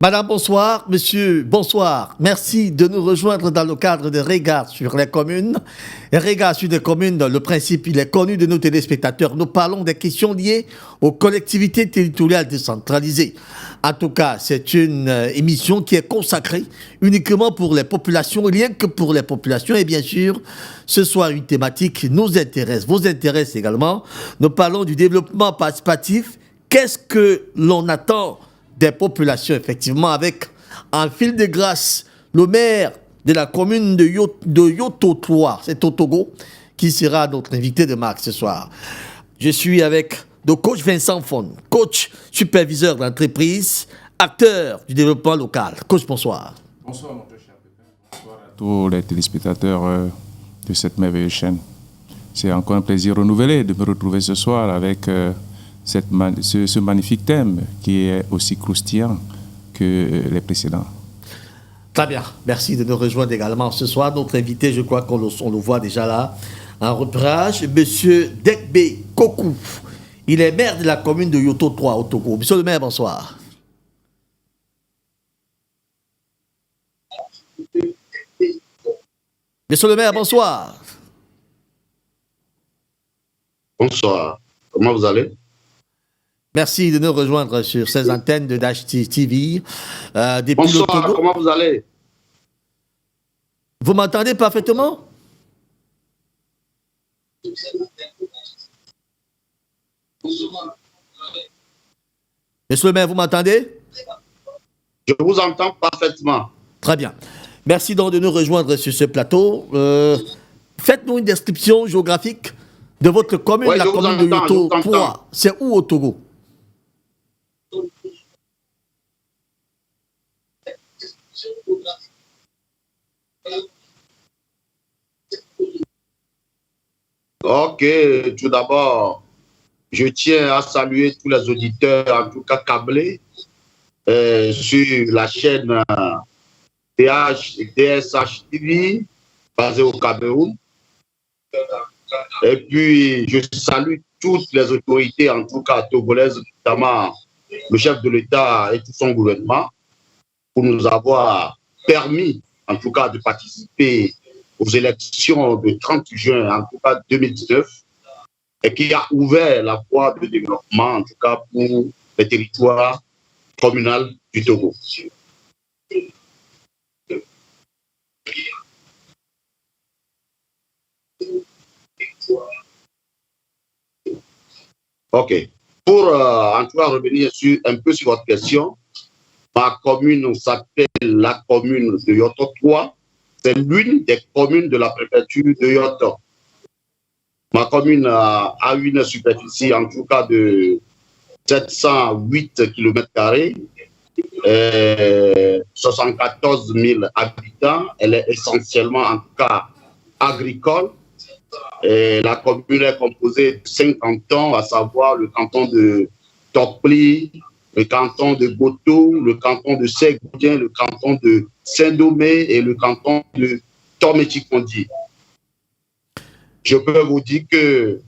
Madame, bonsoir. Monsieur, bonsoir. Merci de nous rejoindre dans le cadre de Regard sur les communes. Et Regard sur les communes, le principe, il est connu de nos téléspectateurs. Nous parlons des questions liées aux collectivités territoriales décentralisées. En tout cas, c'est une émission qui est consacrée uniquement pour les populations, rien que pour les populations. Et bien sûr, ce soir, une thématique nous intéresse, vous intéresse également. Nous parlons du développement participatif. Qu'est-ce que l'on attend des populations, effectivement, avec en fil de grâce le maire de la commune de Yoto 3, c'est au Togo, qui sera notre invité de marque ce soir. Je suis avec le coach Vincent Fon, coach superviseur d'entreprise, acteur du développement local. Coach, bonsoir. Bonsoir, mon cher Pépin. Bonsoir à tous les téléspectateurs de cette merveilleuse chaîne. C'est encore un plaisir renouvelé de me retrouver ce soir avec ce magnifique thème qui est aussi croustillant que les précédents. Très bien, merci de nous rejoindre également ce soir. Notre invité, je crois qu'on le voit déjà là, en repérage, Monsieur Dekbe Kokou. Il est maire de la commune de Yoto 3 au Togo. Monsieur le maire, bonsoir. Monsieur le maire, bonsoir. Bonsoir, comment vous allez? Merci de nous rejoindre sur ces antennes de Dash TV. Depuis Bonsoir, le Togo. comment vous allez? Vous m'entendez parfaitement? Monsieur le maire, vous m'entendez? Je vous entends parfaitement. Très bien. Merci donc de nous rejoindre sur ce plateau. Faites-nous une description géographique de votre commune, Ouais, la commune de Yoto 3. C'est où au Togo? Ok, tout d'abord, je tiens à saluer tous les auditeurs, en tout cas câblés, sur la chaîne DSH TV, basée au Cameroun. Et puis, je salue toutes les autorités, en tout cas togolaises, notamment le chef de l'État et tout son gouvernement, pour nous avoir permis, en tout cas, de participer aux élections du 30 juin, en tout cas 2019, et qui a ouvert la voie de développement, en tout cas pour les territoires communaux du Togo. Ok. Pour en tout cas revenir un peu sur votre question, ma commune s'appelle la commune de Yoto 3. C'est l'une des communes de la préfecture de Yoto. Ma commune a une superficie en tout cas de 708 km², 74 000 habitants. Elle est essentiellement en tout cas agricole. Et la commune est composée de 5 cantons, à savoir le canton de Tokpli, le canton de Goto, le canton de Ségoudien, le canton de Saint-Domé et le canton de Tomé-Tikondi. Je peux vous dire que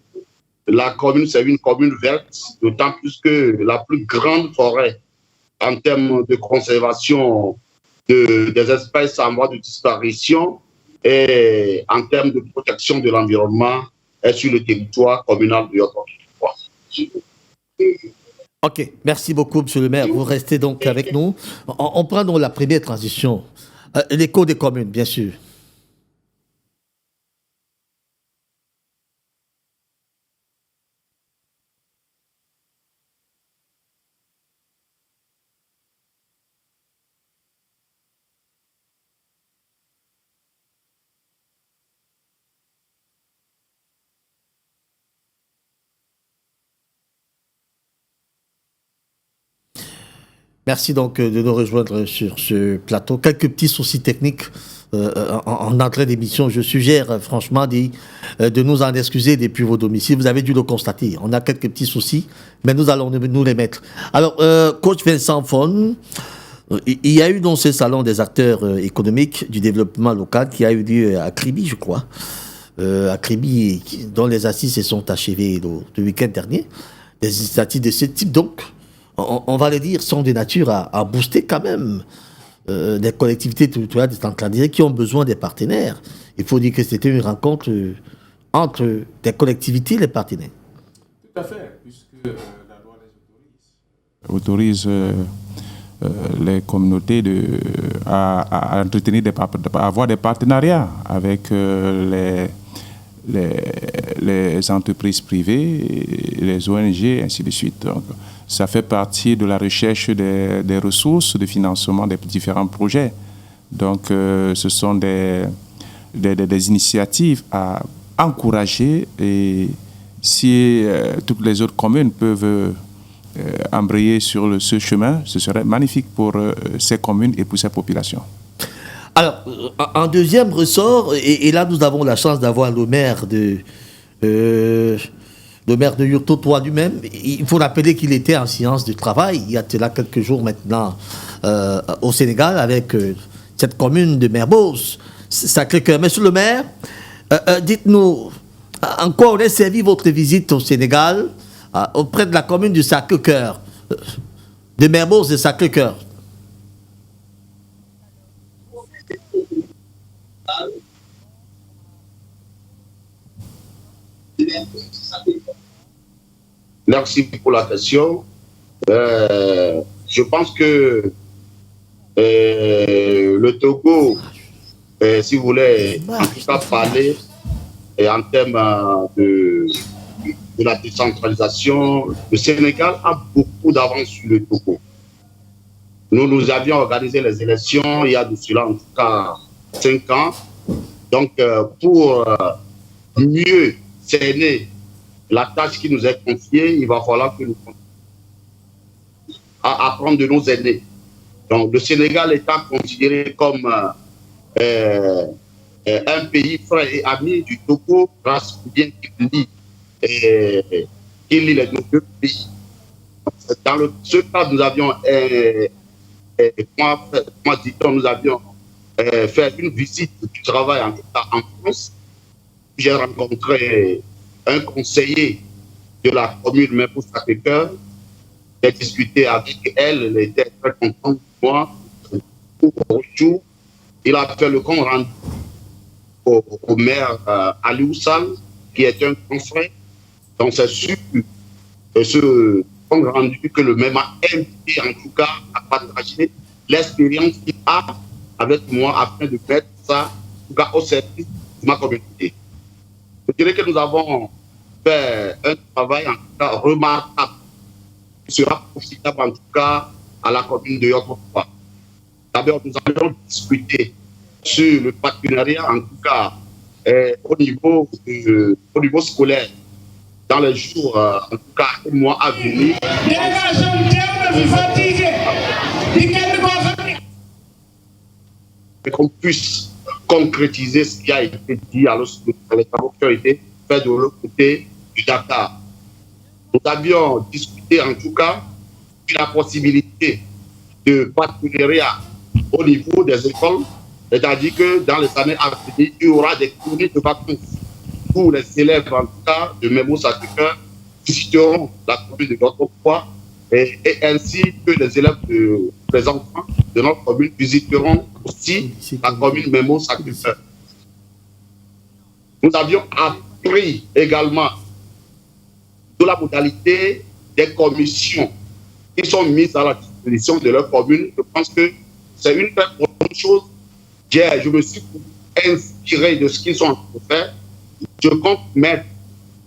la commune, c'est une commune verte, d'autant plus que la plus grande forêt en termes de conservation des espèces en voie de disparition et en termes de protection de l'environnement est sur le territoire communal de Yoto. Ok, merci beaucoup, monsieur le maire. Vous restez donc avec nous. On prend donc la première transition. L'écho des communes, bien sûr. Merci donc de nous rejoindre sur ce plateau. Quelques petits soucis techniques en entrée d'émission. Je suggère franchement de nous en excuser depuis vos domiciles. Vous avez dû le constater. On a quelques petits soucis, mais nous allons nous les mettre. Alors, coach Vincent Fon, il y a eu dans ce salon des acteurs économiques du développement local qui a eu lieu à Kribi, je crois. À Kribi, dont les assises se sont achevées le week-end dernier. Des initiatives de ce type, donc, on va le dire, sont de nature à booster quand même des collectivités territoriales décentralisées qui ont besoin des partenaires. Il faut dire que c'était une rencontre entre des collectivités et les partenaires. Tout à fait, puisque la loi les autorise les communautés à entretenir à avoir des partenariats avec les entreprises privées, les ONG, ainsi de suite. Donc, ça fait partie de la recherche des ressources de financement des différents projets. Donc, ce sont des initiatives à encourager, et si toutes les autres communes peuvent embrayer sur ce chemin, ce serait magnifique pour ces communes et pour ces populations. Alors, en deuxième ressort, et là nous avons la chance d'avoir le maire de Yurto Toi lui-même. Il faut rappeler qu'il était en séance de travail il y a là quelques jours maintenant au Sénégal avec cette commune de Mermoz, Sacré-Cœur. Monsieur le maire, dites-nous en quoi aurait servi votre visite au Sénégal auprès de la commune du Sacré-Cœur, de Mermoz et Sacré-Cœur. Merci pour la question. Je pense que le Togo, si vous voulez, en tout cas parler, et en termes de la décentralisation, le Sénégal a beaucoup d'avance sur le Togo. Nous avions organisé les élections il y a de cela en tout cas 5 ans. Donc, pour mieux cerner la tâche qui nous est confiée, il va falloir que nous apprendre de nos aînés. Donc, le Sénégal étant considéré comme un pays frère et ami du Togo, grâce au bien qu'il lie les deux pays. Dans ce cas, nous avions, nous avions fait une visite du travail en France. J'ai rencontré un conseiller de la commune Mermoz Sacré-Cœur. J'ai discuté avec elle était très contente de moi. Il a fait le compte rendu au maire Ali Oussal, qui est un grand frère. Donc c'est sûr ce compte rendu que le maire m'a invité en tout cas à partager l'expérience qu'il a avec moi afin de mettre ça en tout cas au service de ma communauté. Je dirais que nous avons fait un travail en tout cas remarquable qui sera profitable en tout cas à la commune de Yokota. D'abord, nous allons discuter sur le partenariat en tout cas au niveau scolaire dans les jours, en tout cas, les mois à venir. Et qu'on puisse concrétiser ce qui a été dit alors les travaux qui ont été faits de l'autre côté du Dakar. Nous avions discuté en tout cas de la possibilité de partenariat au niveau des écoles, c'est-à-dire que dans les années à venir, il y aura des colonies de vacances où les élèves, en tout cas, de Mermoz Sacré-Cœur visiteront la commune de notre poids et ainsi que les élèves les enfants de notre commune visiteront aussi la commune Mermoz Sacré-Cœur. Nous avions appris également de la modalité des commissions qui sont mises à la disposition de leur commune. Je pense que c'est une très bonne chose. Je me suis inspiré de ce qu'ils sont en train de faire. Je compte mettre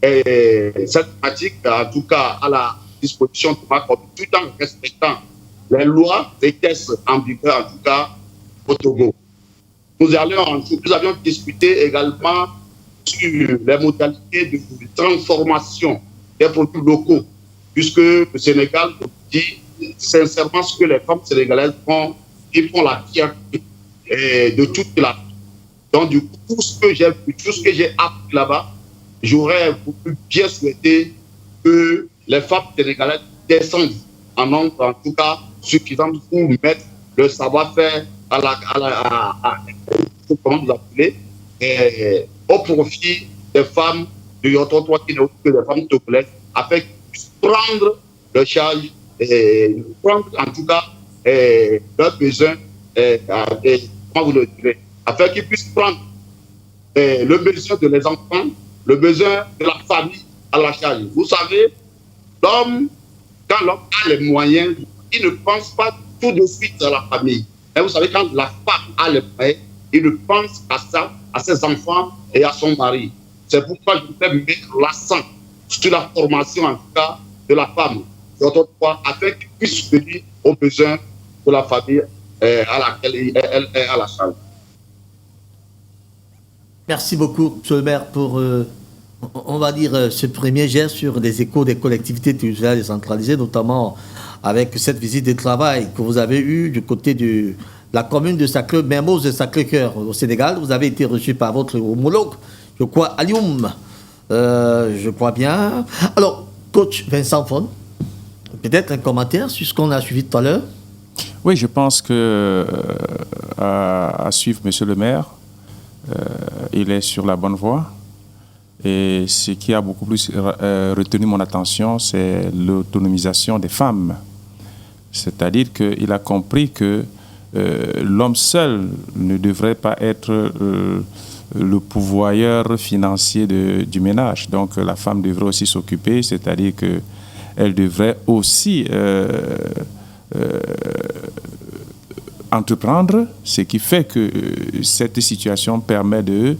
cette pratique, en tout cas, à la disposition de ma commune, tout en respectant les lois et tests en vigueur, en tout cas, au Togo. Nous avions discuté également sur les modalités de transformation des produits locaux, puisque le Sénégal dit sincèrement ce que les femmes sénégalaises font, ils font la fierté de toute la vie. Donc, du coup, tout ce que j'ai appris là-bas, j'aurais bien souhaité que les femmes sénégalaises descendent en nombre, en tout cas, suffisant pour mettre le savoir-faire comment vous appelez, au profit des femmes de Yototois qui ne sont que des femmes togolaises, afin qu'ils puissent prendre le charge prendre en tout cas leurs besoins, comment vous le direz, afin qu'ils puissent prendre le besoin de les enfants, le besoin de la famille à la charge. Vous savez, l'homme, quand l'homme a les moyens, il ne pense pas tout de suite à la famille. Et vous savez, quand la femme a les moyens, il ne pense qu'à ça, à ses enfants et à son mari. C'est pourquoi je voudrais mettre l'accent sur la formation, en tout cas, de la femme, afin qu'elle puisse venir aux besoins de la famille à laquelle elle est à la charge. Merci beaucoup, M. le maire, pour, on va dire, ce premier geste sur les échos des collectivités territoriales décentralisées, notamment avec cette visite de travail que vous avez eue du côté de la commune de Mermoz de Sacré-Cœur au Sénégal. Vous avez été reçu par votre homologue, je crois, Alioum, je crois bien. Alors, coach Vincent Fon, peut-être un commentaire sur ce qu'on a suivi tout à l'heure? Oui, je pense que à suivre M. le maire, il est sur la bonne voie. Et ce qui a beaucoup plus retenu mon attention, c'est l'autonomisation des femmes. C'est-à-dire qu'il a compris que l'homme seul ne devrait pas être le pourvoyeur financier du ménage. Donc la femme devrait aussi s'occuper, c'est-à-dire qu'elle devrait aussi entreprendre, ce qui fait que cette situation permet de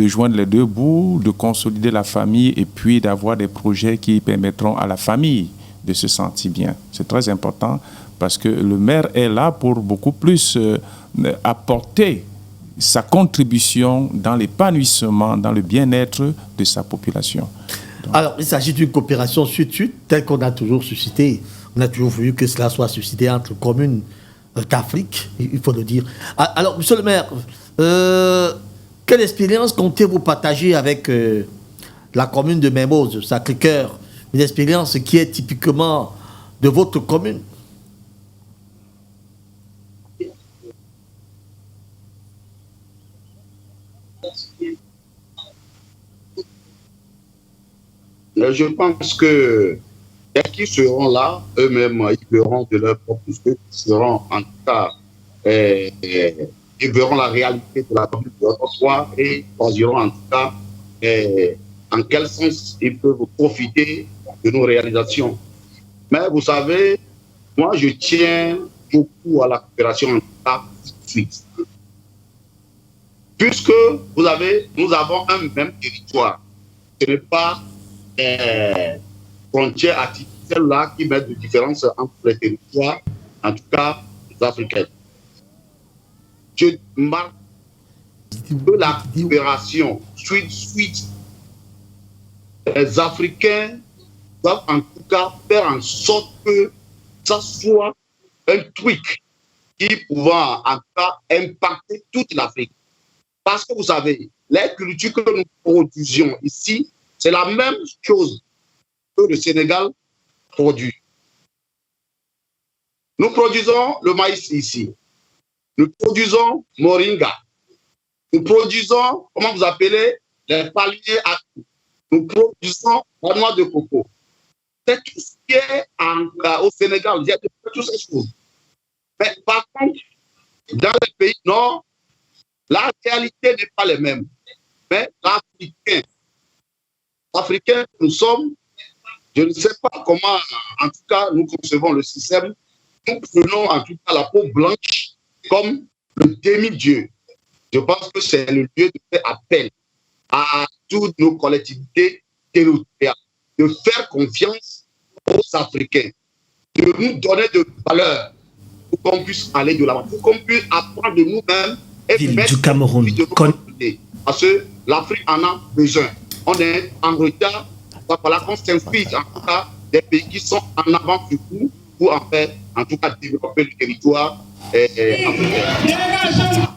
joindre les deux bouts, de consolider la famille et puis d'avoir des projets qui permettront à la famille de se sentir bien. C'est très important parce que le maire est là pour beaucoup plus apporter sa contribution dans l'épanouissement, dans le bien-être de sa population. Donc, alors, il s'agit d'une coopération sud-sud, telle qu'on a toujours suscité. On a toujours voulu que cela soit suscité entre communes d'Afrique, il faut le dire. Alors, monsieur le maire, quelle expérience comptez-vous partager avec la commune de Mermoz, Sacré-Cœur? Une expérience qui est typiquement de votre commune? Je pense que ceux qui seront là, eux-mêmes, ils verront de leur propre yeux, ils seront en tout cas, ils verront la réalité de la commune de notre soir et choisiront en tout cas en quel sens ils peuvent profiter de nos réalisations. Mais vous savez, moi je tiens beaucoup à la coopération en tout cas suisse. Puisque nous avons un même territoire. Ce n'est pas frontières artificielles là qui mettent de différence entre les territoires, en tout cas les Africains. Je marque que la coopération suite, les Africains doivent en tout cas faire en sorte que ça soit un truc qui pouvant en tout cas impacter toute l'Afrique. Parce que vous savez, les cultures que nous produisions ici, c'est la même chose que le Sénégal produit. Nous produisons le maïs ici. Nous produisons moringa. Nous produisons, comment vous appelez, les palmiers à tout. Nous produisons la noix de coco. C'est tout ce qui est au Sénégal. Il y a toutes ces choses. Mais par contre, dans les pays nord, la réalité n'est pas la même. Mais l'Africain, nous sommes, je ne sais pas comment, en tout cas, nous concevons le système. Nous prenons en tout cas la peau blanche comme le demi-dieu. Je pense que c'est le lieu de faire appel à toutes nos collectivités territoriales, de faire confiance aux Africains, de nous donner de valeur pour qu'on puisse aller de l'avant, pour qu'on puisse apprendre de nous-mêmes et mettre du Cameroun. Parce que l'Afrique en a besoin. On est en retard. Il va falloir qu'on s'inspire en tout cas des pays qui sont en avant du coup pour en fait, en tout cas, développer le territoire africain.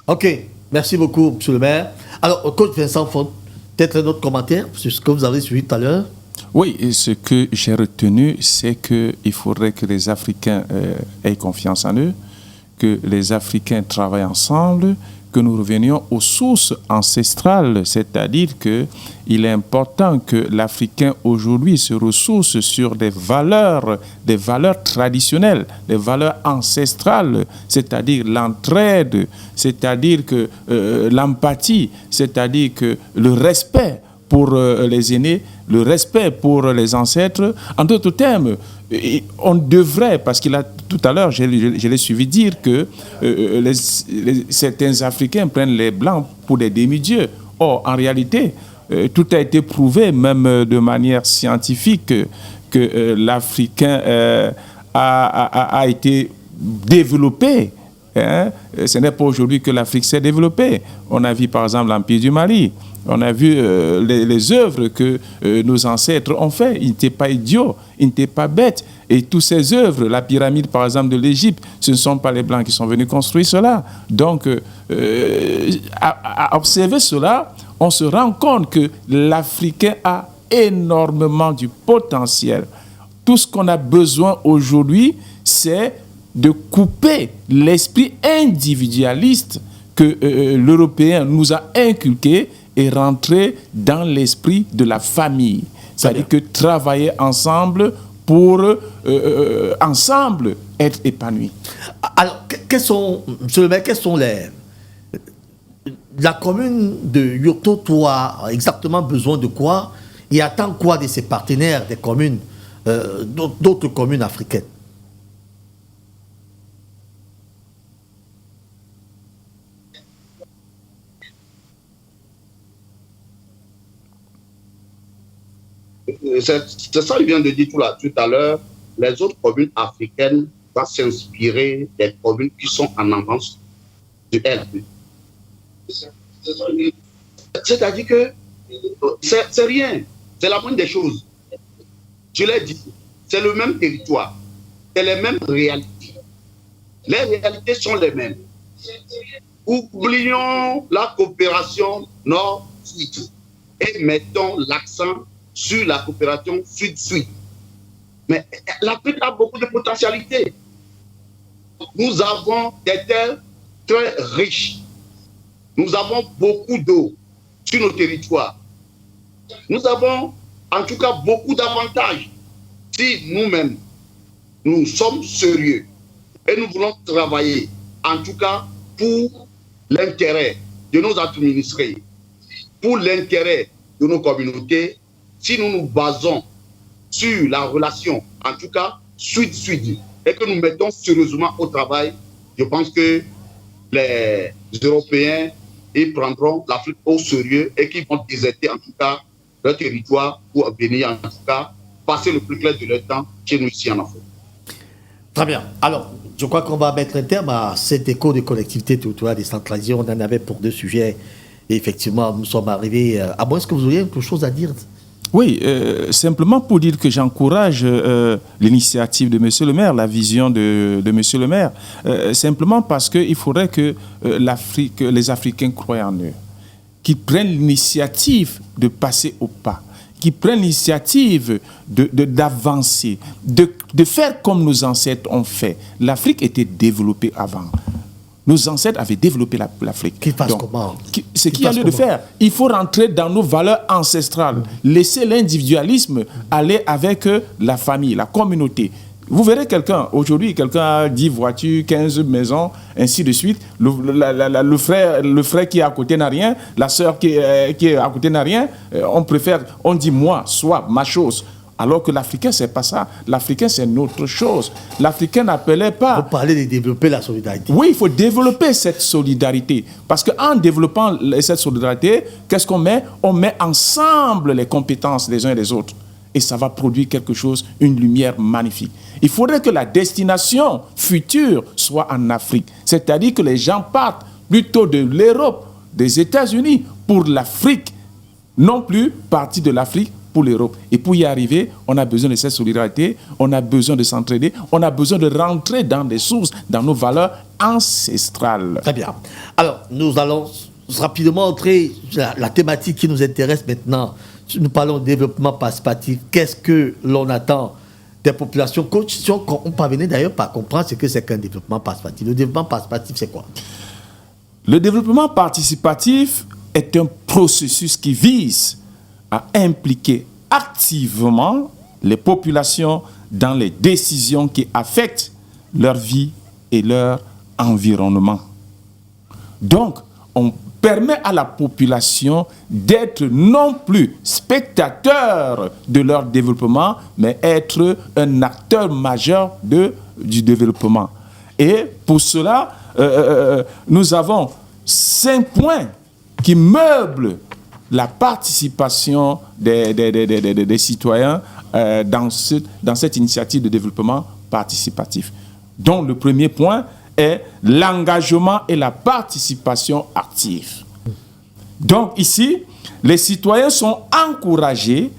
Ok, merci beaucoup, monsieur le maire. Alors, coach Vincent Font, peut-être un autre commentaire sur ce que vous avez suivi tout à l'heure? Oui, et ce que j'ai retenu, c'est qu'il faudrait que les Africains aient confiance en eux, que les Africains travaillent ensemble, que nous revenions aux sources ancestrales, c'est-à-dire qu'il est important que l'Africain aujourd'hui se ressource sur des valeurs traditionnelles, des valeurs ancestrales, c'est-à-dire l'entraide, c'est-à-dire que l'empathie, c'est-à-dire que le respect pour les aînés, le respect pour les ancêtres. En d'autres termes, on devrait, parce qu'il a tout à l'heure, je l'ai suivi dire que certains Africains prennent les Blancs pour des demi-dieux. Or, en réalité, tout a été prouvé, même de manière scientifique, que l'Africain a été développé. Ce n'est pas aujourd'hui que l'Afrique s'est développée. On a vu par exemple l'Empire du Mali. On a vu les œuvres que nos ancêtres ont fait. Ils n'étaient pas idiots, ils n'étaient pas bêtes. Et toutes ces œuvres, la pyramide par exemple de l'Égypte, ce ne sont pas les Blancs qui sont venus construire cela. Donc, à observer cela, on se rend compte que l'Africain a énormément du potentiel. Tout ce qu'on a besoin aujourd'hui, c'est de couper l'esprit individualiste que l'Européen nous a inculqué et rentrer dans l'esprit de la famille. C'est-à-dire que travailler ensemble pour ensemble être épanouis. Alors, monsieur le maire, quels sont la commune de Yoto a exactement besoin de quoi et attend quoi de ses partenaires des communes, d'autres communes africaines? C'est ça que je viens de dire tout à l'heure. Les autres communes africaines vont s'inspirer des communes qui sont en avance de elles. C'est-à-dire que c'est rien, c'est la moindre des choses. Je l'ai dit, c'est le même territoire, c'est les mêmes réalités. Les réalités sont les mêmes. Oublions la coopération nord-sud et mettons l'accent sur la coopération sud-sud. Mais l'Afrique a beaucoup de potentialités. Nous avons des terres très riches. Nous avons beaucoup d'eau sur nos territoires. Nous avons en tout cas beaucoup d'avantages. Si nous-mêmes, nous sommes sérieux et nous voulons travailler, en tout cas pour l'intérêt de nos administrés, pour l'intérêt de nos communautés, si nous nous basons sur la relation, en tout cas sud-sud, et que nous mettons sérieusement au travail, je pense que les Européens, ils prendront l'Afrique au sérieux et qu'ils vont déserter en tout cas leur territoire pour venir en tout cas passer le plus clair de leur temps chez nous ici en Afrique. Très bien. Alors, je crois qu'on va mettre un terme à cet écho de collectivité territoriale décentralisée. On en avait pour 2 sujets. Et effectivement, nous sommes arrivés. À moins que vous ayez quelque chose à dire. Oui, simplement pour dire que j'encourage l'initiative de M. le maire, la vision de M. le maire, simplement parce qu'il faudrait que les Africains croient en eux, qu'ils prennent l'initiative de passer au pas, qu'ils prennent l'initiative d'avancer, de faire comme nos ancêtres ont fait. L'Afrique était développée avant. Nos ancêtres avaient développé l'Afrique. Qu'ils fassent comment? Ce qu'il y a lieu de faire, il faut rentrer dans nos valeurs ancestrales. Laisser l'individualisme aller avec la famille, la communauté. Vous verrez aujourd'hui, quelqu'un a 10 voitures, 15 maisons, ainsi de suite. Le frère qui est à côté n'a rien, la sœur qui est à côté n'a rien. On dit moi, soit ma chose. Alors que l'Africain, c'est pas ça. L'Africain, c'est une autre chose. L'Africain n'appelait pas... Vous parlez de développer la solidarité. Oui, il faut développer cette solidarité. Parce qu'en développant cette solidarité, qu'est-ce qu'on met? On met ensemble les compétences des uns et des autres. Et ça va produire quelque chose, une lumière magnifique. Il faudrait que la destination future soit en Afrique. C'est-à-dire que les gens partent plutôt de l'Europe, des États-Unis, pour l'Afrique. Non plus partir de l'Afrique pour l'Europe. Et pour y arriver, on a besoin de cette solidarité, on a besoin de s'entraider, on a besoin de rentrer dans des sources, dans nos valeurs ancestrales. Très bien. Alors, nous allons rapidement entrer la thématique qui nous intéresse maintenant. Nous parlons de développement participatif. Qu'est-ce que l'on attend des populations? On parvenait d'ailleurs pas à comprendre ce que c'est qu'un développement participatif. Le développement participatif, c'est quoi? Le développement participatif est un processus qui vise à impliquer activement les populations dans les décisions qui affectent leur vie et leur environnement. Donc, on permet à la population d'être non plus spectateur de leur développement, mais être un acteur majeur du développement. Et pour cela, nous avons 5 points qui meublent la participation des citoyens dans cette initiative de développement participatif. Donc, le premier point est l'engagement et la participation active. Donc, ici, les citoyens sont encouragés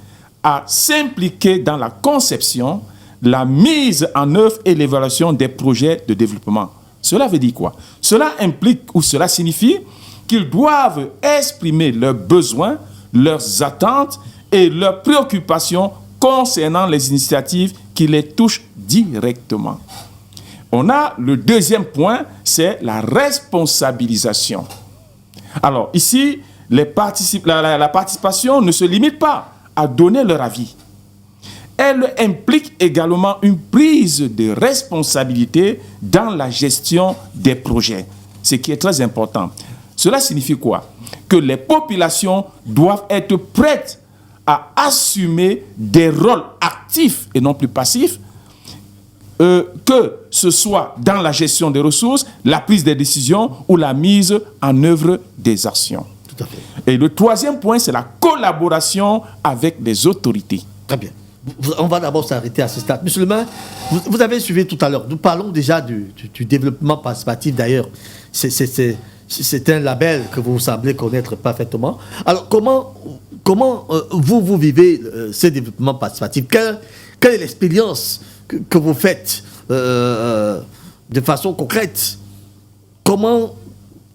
à s'impliquer dans la conception, la mise en œuvre et l'évaluation des projets de développement. Cela veut dire quoi? Cela implique ou cela signifie qu'ils doivent exprimer leurs besoins, leurs attentes et leurs préoccupations concernant les initiatives qui les touchent directement. On a le deuxième point, c'est la responsabilisation. Alors ici, la participation ne se limite pas à donner leur avis. Elle implique également une prise de responsabilité dans la gestion des projets, ce qui est très important. Cela signifie quoi? Que les populations doivent être prêtes à assumer des rôles actifs et non plus passifs, que ce soit dans la gestion des ressources, la prise des décisions ou la mise en œuvre des actions. Tout à fait. Et le troisième point, c'est la collaboration avec les autorités. Très bien. On va d'abord s'arrêter à ce stade. Monsieur le maire, vous avez suivi tout à l'heure. Nous parlons déjà du développement participatif d'ailleurs. C'est un label que vous semblez connaître parfaitement. Alors, comment vous vivez ce développement participatif? Quelle est l'expérience que vous faites de façon concrète? Comment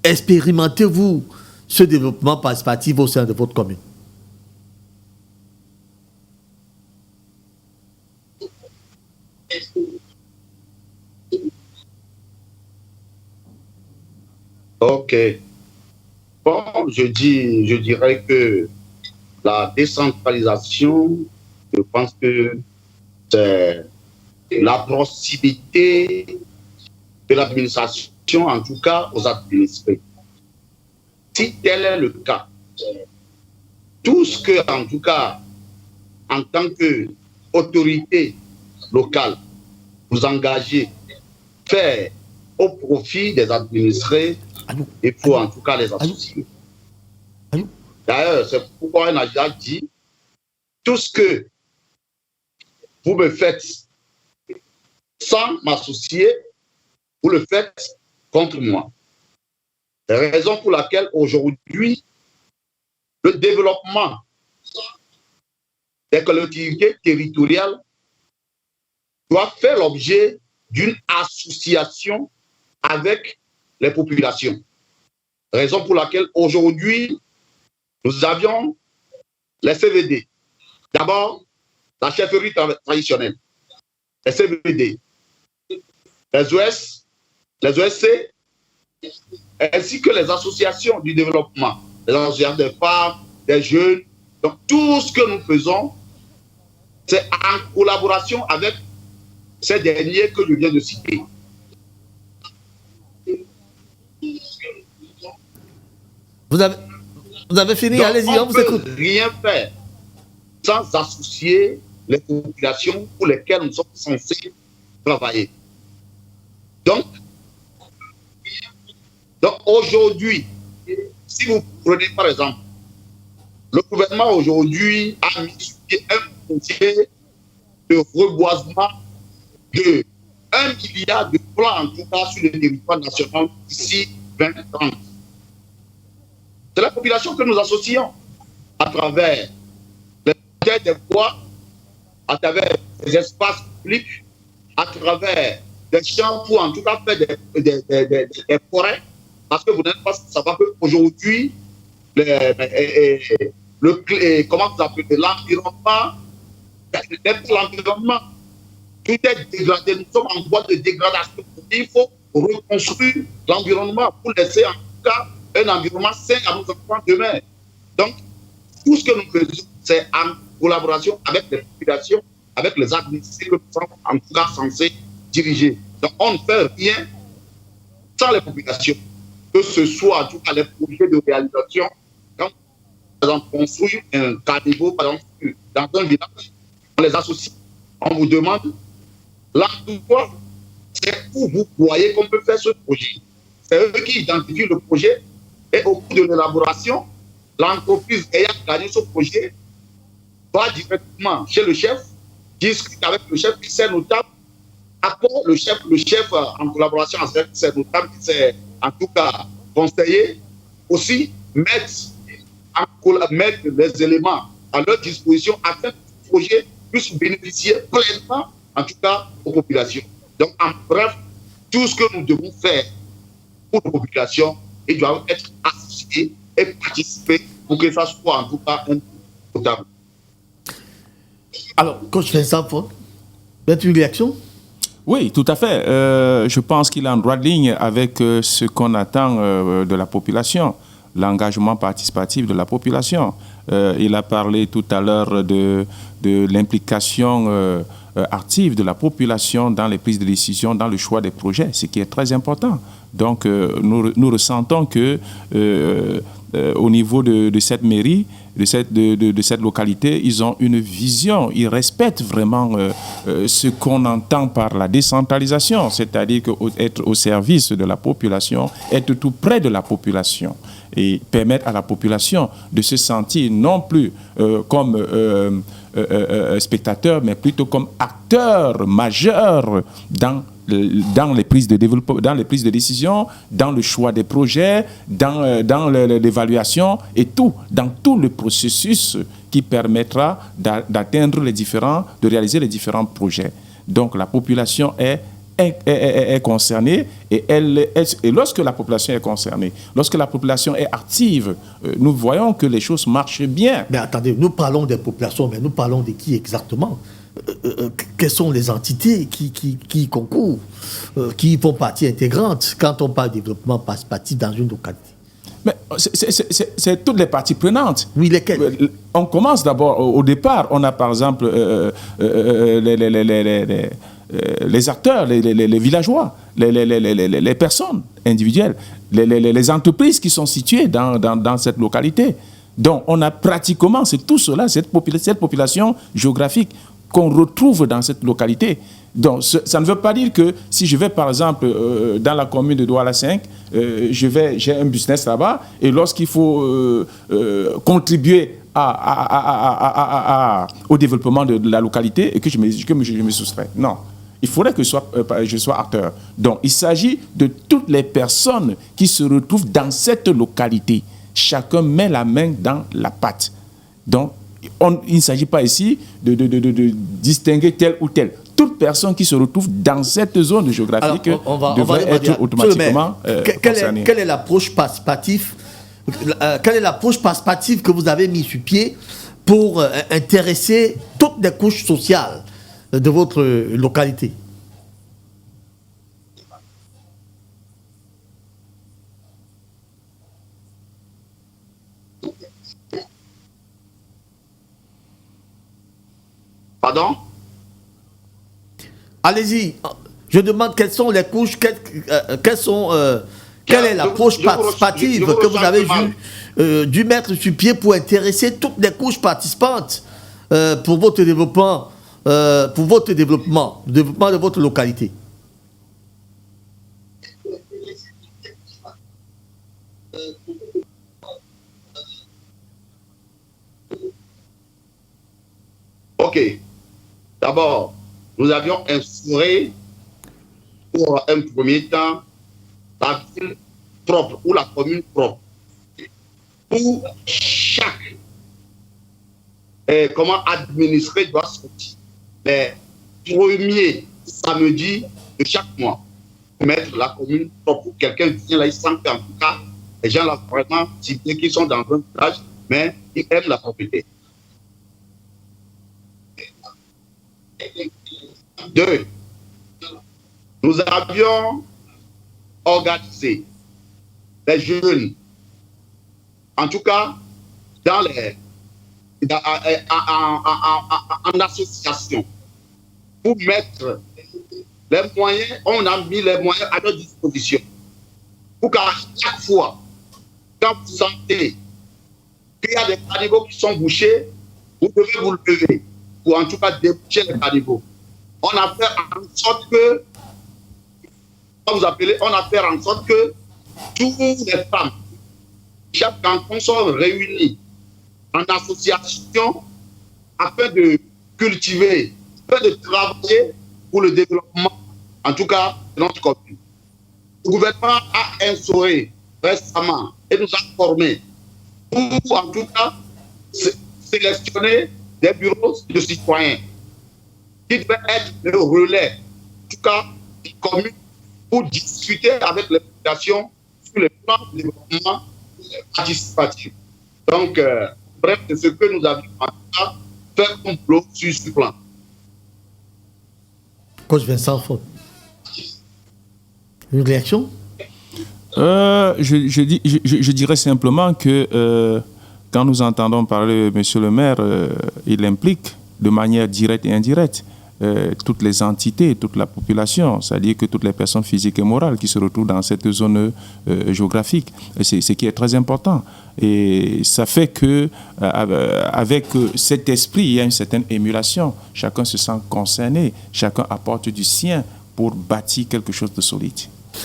expérimentez-vous ce développement participatif au sein de votre commune? Ok. Bon, je dirais que la décentralisation, je pense que c'est la proximité de l'administration, en tout cas aux administrés. Si tel est le cas, tout ce que, en tout cas, en tant qu'autorité locale, vous engagez, faire au profit des administrés, il faut en tout cas les associer. D'ailleurs, c'est pourquoi on a déjà dit, tout ce que vous me faites sans m'associer, vous le faites contre moi. C'est la raison pour laquelle aujourd'hui, le développement des collectivités territoriales doit faire l'objet d'une association avec les populations. Raison pour laquelle aujourd'hui, nous avions les CVD. D'abord, la chefferie traditionnelle, les CVD, les OSC, ainsi que les associations du développement, les associations des femmes, des jeunes. Donc, tout ce que nous faisons, c'est en collaboration avec ces derniers que je viens de citer. Vous avez fini, allez-y, on vous écoute. On ne peut rien faire sans associer les populations pour lesquelles nous sommes censés travailler. Donc aujourd'hui, si vous prenez par exemple, le gouvernement aujourd'hui a mis sur pied un projet de reboisement de 1 milliard de plans en tout cas sur le territoire national d'ici 2030. C'est la population que nous associons à travers les terres des bois, à travers les espaces publics, à travers des champs pour en tout cas faire des forêts. Parce que vous n'êtes pas savoir qu'aujourd'hui, comment vous appelez l'environnement, tout est dégradé. Nous sommes en voie de dégradation. Il faut reconstruire l'environnement pour laisser en tout cas un environnement sain à nos enfants demain. Donc, tout ce que nous faisons, c'est en collaboration avec les populations, avec les administrés que nous sommes en tout cas censés diriger. Donc, on ne fait rien sans les populations, que ce soit en tout cas les projets de réalisation. Quand, par exemple, construire un caniveau, par exemple, dans un village, on les associe, on vous demande l'endroit, c'est où vous croyez qu'on peut faire ce projet. C'est eux qui identifient le projet et au cours de l'élaboration, l'entreprise ayant gagné ce projet va directement chez le chef, discute avec le chef qui sait notable. Après, le chef en collaboration avec ses notables qui s'est en tout cas conseillé, aussi mettre les éléments à leur disposition afin que le projet puisse bénéficier pleinement, en tout cas, aux populations. Donc, en bref, tout ce que nous devons faire pour les populations, ils doivent être associés et participer pour que ça soit en tout cas un potable. Alors, coach Vincent Font, vous avez une réaction? Oui, tout à fait. Je pense qu'il est en droite ligne avec ce qu'on attend de la population, l'engagement participatif de la population. Il a parlé tout à l'heure de l'implication active de la population dans les prises de décision, dans le choix des projets, ce qui est très important. Donc, nous ressentons que au niveau de cette mairie, de cette localité, ils ont une vision, ils respectent vraiment ce qu'on entend par la décentralisation, c'est-à-dire être au service de la population, être tout près de la population et permettre à la population de se sentir non plus comme spectateur, mais plutôt comme acteur majeur dans les prises de développement, dans les prises de décision, dans le choix des projets, dans l'évaluation et tout, dans tout le processus qui permettra d'atteindre de réaliser les différents projets. Donc la population est concernée et lorsque la population est concernée, lorsque la population est active, nous voyons que les choses marchent bien. Mais attendez, nous parlons des populations, mais nous parlons de qui exactement? Quelles sont les entités qui concourent, qui font partie intégrante quand on parle de développement participatif dans une localité? Mais c'est toutes les parties prenantes. Oui, lesquelles? On commence d'abord, au départ, on a par exemple les acteurs, les villageois, les personnes individuelles, les entreprises qui sont situées dans cette localité. Donc on a pratiquement, c'est tout cela, cette population géographique qu'on retrouve dans cette localité. Donc, ça ne veut pas dire que si je vais, par exemple, dans la commune de Douala 5, j'ai un business là-bas, et lorsqu'il faut contribuer au développement de la localité, et que je me soustrais. Non. Il faudrait que je sois acteur. Donc, il s'agit de toutes les personnes qui se retrouvent dans cette localité. Chacun met la main dans la pâte. Donc, il ne s'agit pas ici de distinguer tel ou tel. Toute personne qui se retrouve dans cette zone géographique devrait être automatiquement concernée. Quelle est l'approche participative que vous avez mise sur pied pour intéresser toutes les couches sociales de votre localité? Pardon? Allez-y. Je demande quelles sont les couches, quelle est l'approche participative que vous avez dû mettre sur pied pour intéresser toutes les couches participantes pour votre développement, le développement de votre localité. Ok. D'abord, nous avions instauré pour un premier temps la ville propre ou la commune propre. Pour chaque comment administrer doit sortir les premiers samedis de chaque mois. Mettre la commune propre. Quelqu'un vient là, il sent qu'en tout cas, les gens là vraiment ciblés qui sont dans un village, mais ils aiment la propriété. 2. Nous avions organisé les jeunes, en tout cas, en association, pour mettre les moyens, on a mis les moyens à notre disposition. Pour qu'à chaque fois, quand vous sentez qu'il y a des caniveaux qui sont bouchés, vous devez vous lever, pour en tout cas déboucher les caniveaux. On a fait en sorte que, comme vous appelez, on a fait en sorte que toutes les femmes, chaque canton sont réunies en association afin de cultiver, afin de travailler pour le développement, en tout cas, de notre commune. Le gouvernement a instauré récemment et nous a formés pour, en tout cas, sélectionner des bureaux de citoyens qui devaient être le relais, en tout cas, des communes pour discuter avec les populations sur le plan de développement participatif. Donc, bref, c'est ce que nous avions en tout cas fait comme boulot sur ce plan. Coach Vincent Faute. Une réaction? Je dirais simplement que quand nous entendons parler de M. le maire, il implique de manière directe et indirecte toutes les entités, toute la population, c'est-à-dire que toutes les personnes physiques et morales qui se retrouvent dans cette zone géographique. C'est ce qui est très important. Et ça fait que avec cet esprit, il y a une certaine émulation. Chacun se sent concerné, chacun apporte du sien pour bâtir quelque chose de solide.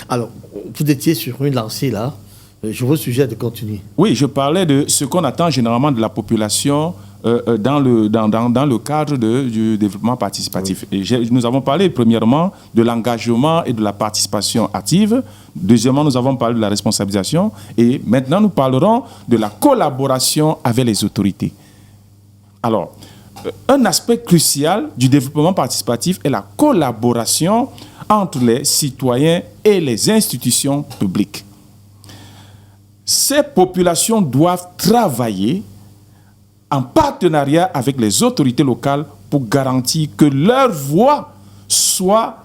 Alors, vous étiez sur une lancée là. Je vous suggère de continuer. Oui, je parlais de ce qu'on attend généralement de la population dans le cadre du développement participatif. Oui. Et nous avons parlé premièrement de l'engagement et de la participation active. Deuxièmement, nous avons parlé de la responsabilisation. Et maintenant, nous parlerons de la collaboration avec les autorités. Alors, un aspect crucial du développement participatif est la collaboration entre les citoyens et les institutions publiques. Ces populations doivent travailler en partenariat avec les autorités locales pour garantir que leurs voix soient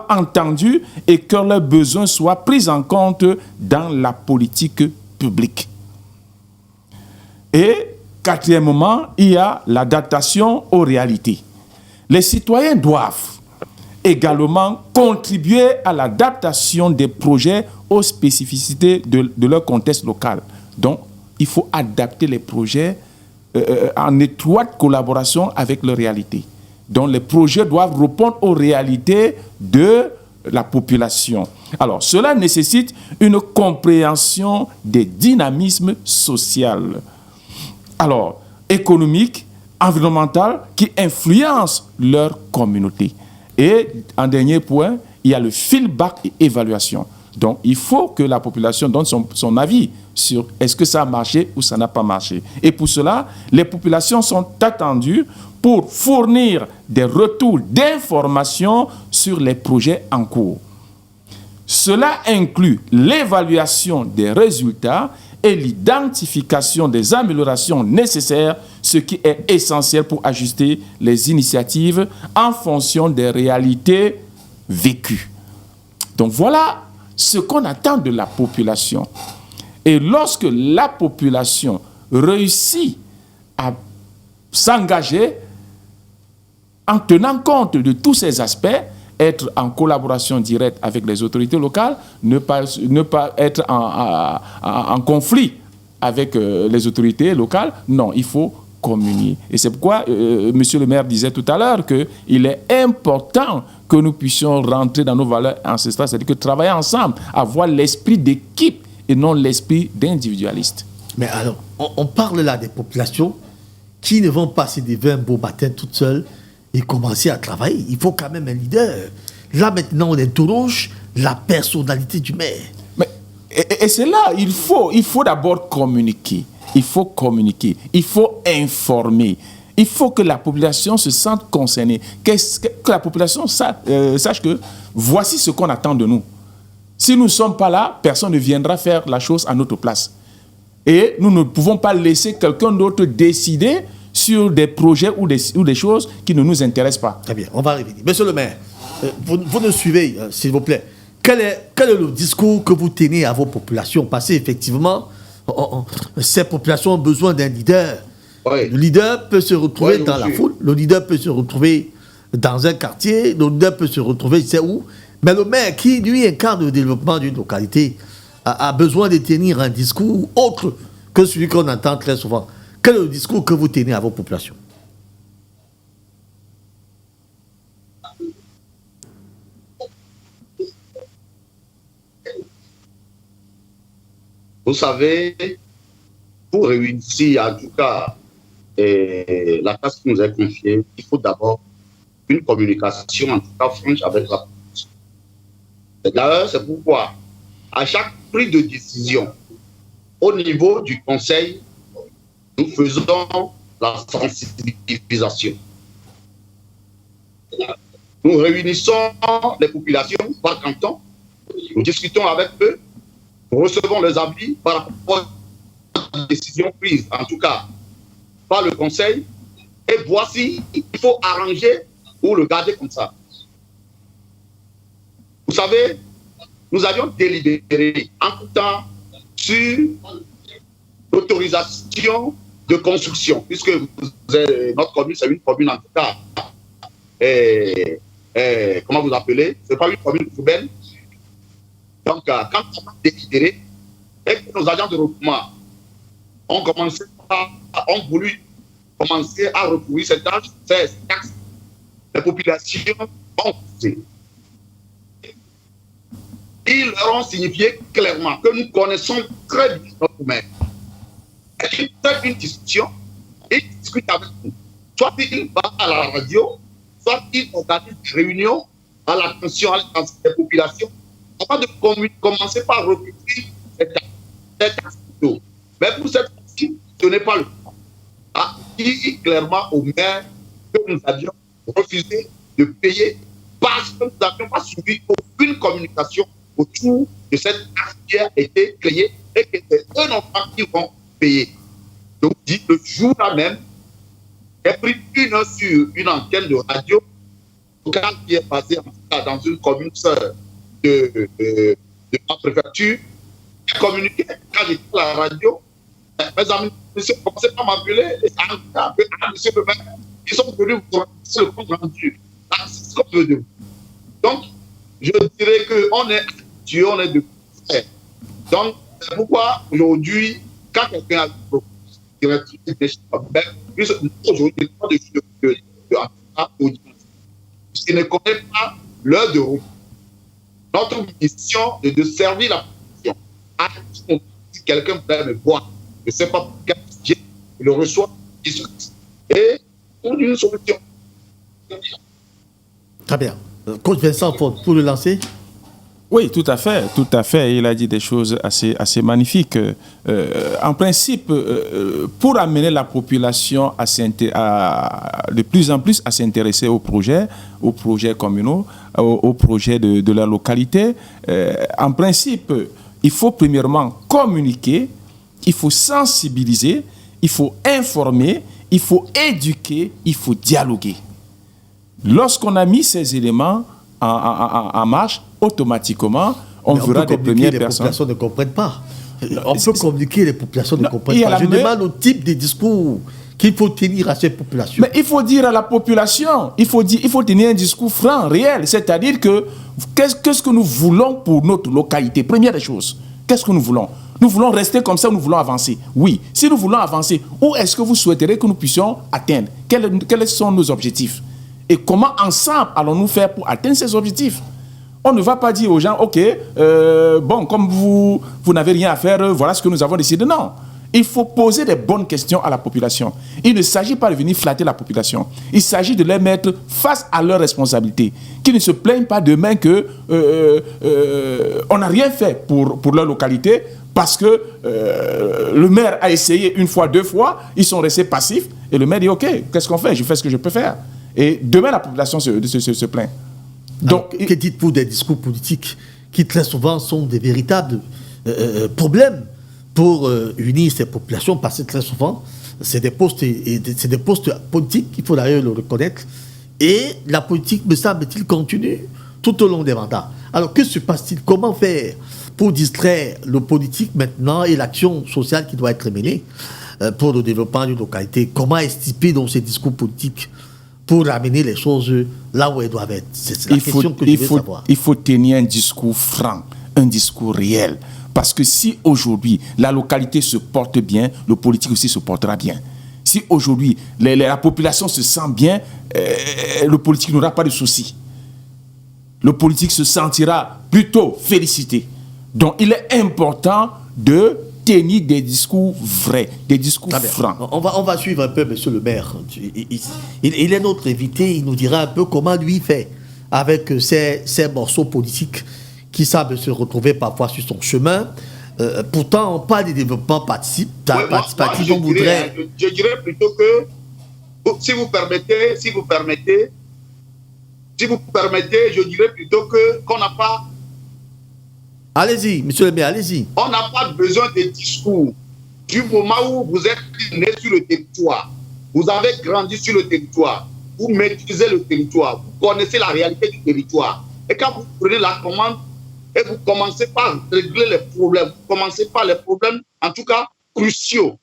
entendues et que leurs besoins soient pris en compte dans la politique publique. Et quatrièmement, il y a l'adaptation aux réalités. Les citoyens doivent également contribuer à l'adaptation des projets aux spécificités de leur contexte local. Donc, il faut adapter les projets en étroite collaboration avec leurs réalités. Donc, les projets doivent répondre aux réalités de la population. Alors, cela nécessite une compréhension des dynamismes sociaux, alors économiques, environnementaux, qui influencent leur communauté. Et en dernier point, il y a le feedback et évaluation. Donc, il faut que la population donne son avis sur est-ce que ça a marché ou ça n'a pas marché. Et pour cela, les populations sont attendues pour fournir des retours d'informations sur les projets en cours. Cela inclut l'évaluation des résultats et l'identification des améliorations nécessaires, ce qui est essentiel pour ajuster les initiatives en fonction des réalités vécues. Donc voilà ce qu'on attend de la population. Et lorsque la population réussit à s'engager en tenant compte de tous ces aspects, être en collaboration directe avec les autorités locales, ne pas être en conflit avec les autorités locales, non, il faut communier. Et c'est pourquoi Monsieur le maire disait tout à l'heure qu'il est important que nous puissions rentrer dans nos valeurs ancestrales, c'est-à-dire que travailler ensemble, avoir l'esprit d'équipe et non l'esprit d'individualiste. Mais alors, on parle là des populations qui ne vont pas se lever un beau matin toutes seules et commencer à travailler. Il faut quand même un leader. Là, maintenant, on interroge la personnalité du maire. Mais, et c'est là, il faut d'abord communiquer. Il faut communiquer. Il faut informer. Il faut que la population se sente concernée. Que la population sache que voici ce qu'on attend de nous. Si nous ne sommes pas là, personne ne viendra faire la chose à notre place. Et nous ne pouvons pas laisser quelqu'un d'autre décider sur des projets ou des choses qui ne nous intéressent pas. Très bien, on va revenir. Monsieur le maire, vous nous suivez, s'il vous plaît. quel est le discours que vous tenez à vos populations? Parce qu'effectivement, ces populations ont besoin d'un leader. Oui. Le leader peut se retrouver Oui, dans la monsieur. foule, le leader peut se retrouver dans un quartier, le leader peut se retrouver, je sais où. Mais le maire qui, lui, incarne le développement d'une localité, a besoin de tenir un discours autre que celui qu'on entend très souvent. Quel est le discours que vous tenez à vos populations? Vous savez, pour réussir, en tout cas, la tâche qui nous est confiée, il faut d'abord une communication, en tout cas franche, avec la population. D'ailleurs, c'est pourquoi, à chaque prise de décision, au niveau du conseil, nous faisons la sensibilisation. Nous réunissons les populations par canton, nous discutons avec eux, nous recevons les avis par rapport aux décisions prises, en tout cas par le conseil, et voici, il faut arranger ou le garder comme ça. Vous savez, nous avions délibéré en tout temps sur l'autorisation de construction, puisque notre commune, c'est une commune en tout cas, comment vous appelez, ce n'est pas une commune poubelle. Donc, quand on a délibéré et que nos agents de regroupement ont voulu commencer à recouvrir ces taxes, les populations ont poussé. Ils leur ont signifié clairement que nous connaissons très bien notre maire. Ils font une discussion, ils discutent avec nous. Soit ils parlent à la radio, soit ils organisent des réunions à l'attention des populations avant de commencer par recouvrir ces taxes. Mais pour cette fois-ci, ce n'est pas le cas. A dit clairement au maire que nous avions refusé de payer parce que nous n'avions pas suivi aucune communication autour de cette taxe qui a été créée et que c'est eux enfants qui vont payer. Donc, le jour-là même, j'ai pris une heure sur une antenne de radio qui est passée en tout cas dans une commune sœur de ma préfecture. J'ai communiqué quand j'étais à la radio. Mes amis, monsieur, commencez pas à m'appeler. Monsieur le maire, ils sont venus vous rendre le compte rendu. C'est ce qu'on veut de vous. Donc, je dirais qu'on est habitué, on est de frères. Donc, c'est pourquoi aujourd'hui, quand quelqu'un a aujourd'hui, il ne connaît pas l'heure de repos. Notre mission est de servir la population. Si quelqu'un voudrait me voir, je ne sais pas pour quel sujet, il le reçoit, il se et pour une solution. Très bien. Coach Vincent, pour le lancer. Oui, tout à fait, tout à fait. Il a dit des choses assez magnifiques. En principe, pour amener la population de plus en plus à s'intéresser aux projets communaux, aux projets de la localité, en principe, il faut premièrement communiquer, il faut sensibiliser, il faut informer, il faut éduquer, il faut dialoguer. Lorsqu'on a mis ces éléments en marche, automatiquement, on verra des premières personnes. Les populations ne comprennent pas. On peut communiquer, les populations ne comprennent pas. Je demande au type de discours qu'il faut tenir à ces populations. Mais il faut dire à la population, il faut tenir un discours franc, réel. C'est-à-dire que qu'est-ce que nous voulons pour notre localité? Première des choses, qu'est-ce que nous voulons? Nous voulons rester comme ça, nous voulons avancer. Oui, si nous voulons avancer, où est-ce que vous souhaiterez que nous puissions atteindre? Quels sont nos objectifs? Et comment ensemble allons-nous faire pour atteindre ces objectifs? On ne va pas dire aux gens, OK, bon, comme vous n'avez rien à faire, voilà ce que nous avons décidé. Non. Il faut poser des bonnes questions à la population. Il ne s'agit pas de venir flatter la population. Il s'agit de les mettre face à leurs responsabilités. Qu'ils ne se plaignent pas demain que on n'a rien fait pour leur localité parce que le maire a essayé une fois, deux fois, ils sont restés passifs et le maire dit, OK, qu'est-ce qu'on fait? Je fais ce que je peux faire. Et demain, la population se plaint. Donc, que dites-vous des discours politiques qui très souvent sont des véritables problèmes pour unir ces populations, parce que très souvent, c'est des postes politiques, il faut d'ailleurs le reconnaître, et la politique, me semble-t-il, continue tout au long des mandats. Alors, que se passe-t-il? Comment faire pour distraire le politique maintenant et l'action sociale qui doit être menée pour le développement d'une localité? Comment estiper dans ces discours politiques pour amener les choses là où elles doivent être? C'est la question que je veux savoir. Il faut tenir un discours franc, un discours réel. Parce que si aujourd'hui la localité se porte bien, le politique aussi se portera bien. Si aujourd'hui la population se sent bien, le politique n'aura pas de soucis. Le politique se sentira plutôt félicité. Donc il est important de tenir des discours vrais, des discours francs. On va suivre un peu monsieur le maire. Il est notre invité, il nous dira un peu comment lui fait avec ces morceaux politiques qui savent se retrouver parfois sur son chemin. Pourtant, on parle du développement participatif. Je dirais plutôt que, si vous permettez, je dirais plutôt qu'on n'a pas... Allez-y, monsieur le maire, allez-y. On n'a pas besoin de discours. Du moment où vous êtes né sur le territoire, vous avez grandi sur le territoire, vous maîtrisez le territoire, vous connaissez la réalité du territoire. Et quand vous prenez la commande, et vous commencez par régler les problèmes, vous commencez par les problèmes, en tout cas, cruciaux,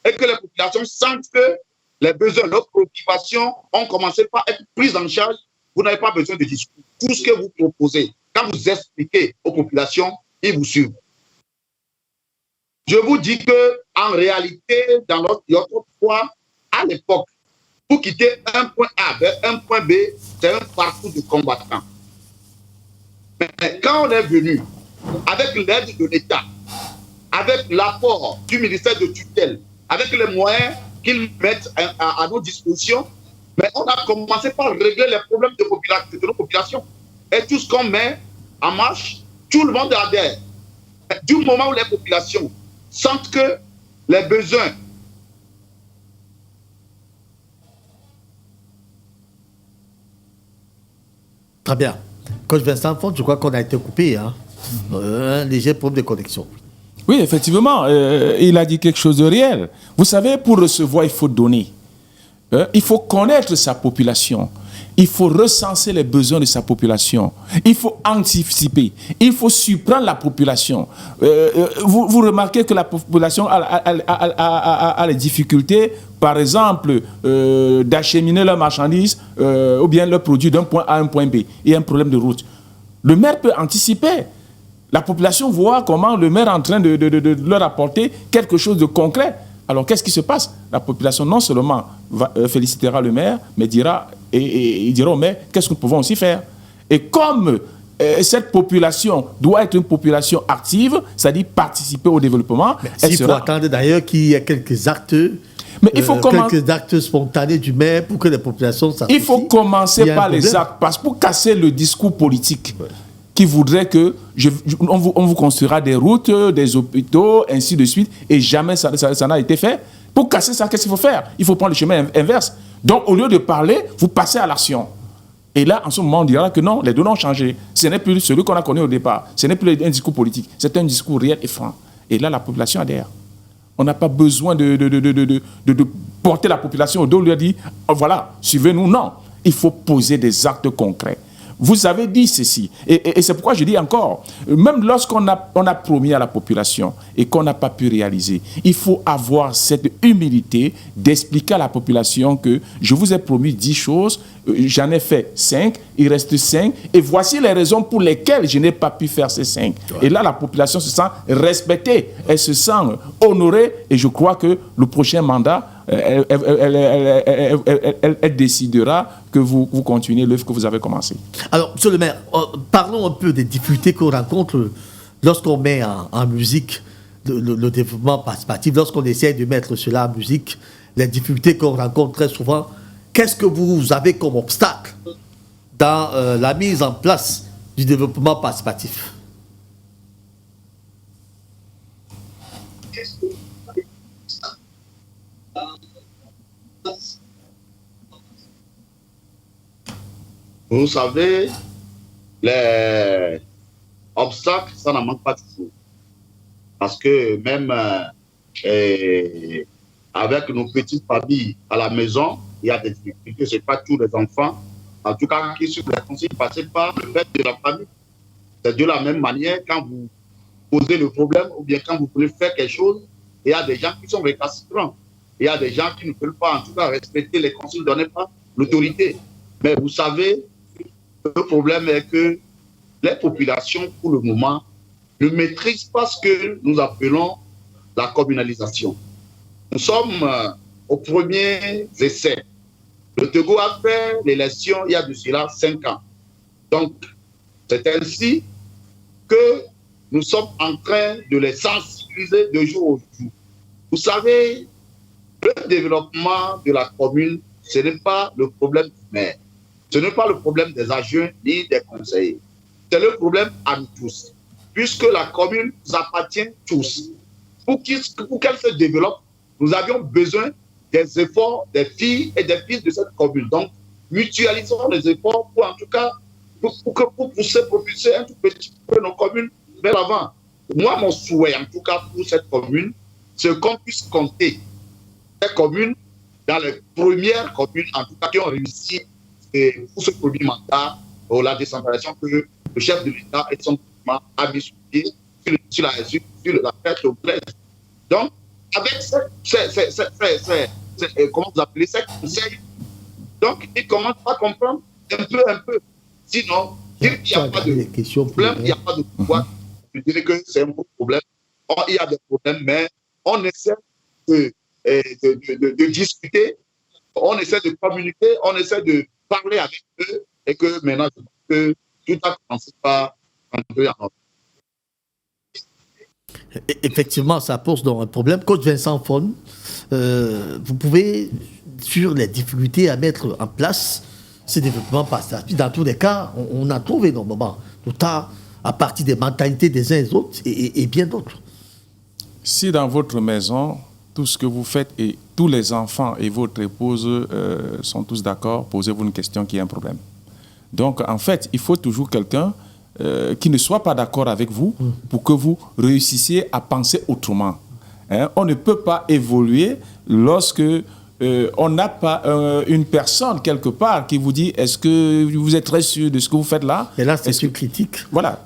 et que les populations sentent que les besoins, leurs préoccupations ont commencé par être prises en charge, vous n'avez pas besoin de discours. Tout ce que vous proposez, quand vous expliquez aux populations, ils vous suivent. Je vous dis qu'en réalité, dans notre foi, à l'époque, pour quitter un point A vers un point B, c'est un parcours de combattant. Mais quand on est venu avec l'aide de l'État, avec l'apport du ministère de tutelle, avec les moyens qu'ils mettent à nos dispositions, mais on a commencé par régler les problèmes de nos populations. Et tout ce qu'on met en marche, tout le monde adhère. Du moment où les populations sentent que les besoins Très bien. Coach Vincent Font, je crois qu'on a été coupé. Un léger problème de connexion. Oui, effectivement, il a dit quelque chose de réel. Vous savez, pour recevoir, il faut donner. Il faut connaître sa population. Il faut recenser les besoins de sa population. Il faut anticiper. Il faut surprendre la population. Vous remarquez que la population a les difficultés, par exemple, d'acheminer leurs marchandises ou bien leurs produits d'un point A à un point B. Il y a un problème de route. Le maire peut anticiper. La population voit comment le maire est en train de leur apporter quelque chose de concret. Alors, qu'est-ce qui se passe? La population, non seulement félicitera le maire, mais il dira au maire, qu'est-ce que nous pouvons aussi faire? Et comme cette population doit être une population active, c'est-à-dire participer au développement... Il faut attendre d'ailleurs qu'il y ait quelques actes... Mais il faut quelques actes spontanés du maire pour que les populations s'associent. Il faut commencer par les actes, parce que pour casser le discours politique... Ouais. Qui voudrait que on vous construira des routes, des hôpitaux, ainsi de suite, et jamais ça n'a été fait. Pour casser ça, qu'est-ce qu'il faut faire? Il faut prendre le chemin inverse. Donc, au lieu de parler, vous passez à l'action. Et là, en ce moment, on dira que non, les données ont changé. Ce n'est plus celui qu'on a connu au départ. Ce n'est plus un discours politique. C'est un discours réel et franc. Et là, la population adhère. On n'a pas besoin de porter la population au dos, lui a dit, oh, voilà, suivez-nous. Non, il faut poser des actes concrets. Vous avez dit ceci, et c'est pourquoi je dis encore, même lorsqu'on a promis à la population et qu'on n'a pas pu réaliser, il faut avoir cette humilité d'expliquer à la population que je vous ai promis 10 choses, j'en ai fait 5, il reste 5, et voici les raisons pour lesquelles je n'ai pas pu faire ces 5. Ouais. Et là, la population se sent respectée, elle se sent honorée, et je crois que le prochain mandat, elle décidera que vous continuez l'œuvre que vous avez commencé. Alors, monsieur le maire, parlons un peu des difficultés qu'on rencontre lorsqu'on met en musique le développement participatif, lorsqu'on essaie de mettre cela en musique, les difficultés qu'on rencontre très souvent. Qu'est-ce que vous avez comme obstacle dans la mise en place du développement participatif? Vous savez, les obstacles, ça n'en manque pas toujours. Parce que même avec nos petites familles à la maison, il y a des difficultés. Ce n'est pas tous les enfants, en tout cas, qui sur les conseils passaient par le fait de la famille. C'est de la même manière quand vous posez le problème ou bien quand vous voulez faire quelque chose, il y a des gens qui sont récalcitrants. Il y a des gens qui ne veulent pas, en tout cas, respecter les consignes données par l'autorité. Mais vous savez, le problème est que les populations, pour le moment, ne maîtrisent pas ce que nous appelons la communalisation. Nous sommes aux premiers essais. Le Togo a fait l'élection il y a de cela 5 ans. Donc, c'est ainsi que nous sommes en train de les sensibiliser de jour au jour. Vous savez, le développement de la commune, ce n'est pas le problème du maire. Ce n'est pas le problème des adjoints ni des conseillers. C'est le problème à nous tous. Puisque la commune nous appartient tous. Pour qu'elle se développe, nous avions besoin des efforts des filles et des fils de cette commune. Donc, mutualisons les efforts pour, en tout cas, pour pousser, propulser un tout petit peu nos communes vers l'avant. Moi, mon souhait, en tout cas, pour cette commune, c'est qu'on puisse compter ces communes dans les premières communes, en tout cas, qui ont réussi pour ce premier mandat, la décentralisation que le chef de l'État et son gouvernement a mis sur pied sur la fête au 13. Donc, avec comment vous appelez, ces conseils, donc, ils commencent à comprendre un peu. Sinon, il n'y a pas de problème, il n'y a pas de pouvoir. Je dirais que c'est un gros problème. Il y a des problèmes, mais on essaie de discuter, on essaie de communiquer, on essaie de parler avec eux, et que maintenant, je pense que tout a commencé par entrer en ordre. Effectivement, ça pose donc un problème. Coach Vincent Fon, vous pouvez, sur les difficultés à mettre en place ce développement participatif, dans tous les cas, on a trouvé énormément, tout à partir des mentalités des uns et des autres et bien d'autres. Si dans votre maison, tout ce que vous faites et tous les enfants et votre épouse sont tous d'accord, posez-vous une question qui est un problème. Donc, en fait, il faut toujours quelqu'un qui ne soit pas d'accord avec vous pour que vous réussissiez à penser autrement. Hein? On ne peut pas évoluer lorsque on n'a pas une personne quelque part qui vous dit est-ce que vous êtes très sûr de ce que vous faites là? Et là, c'est une critique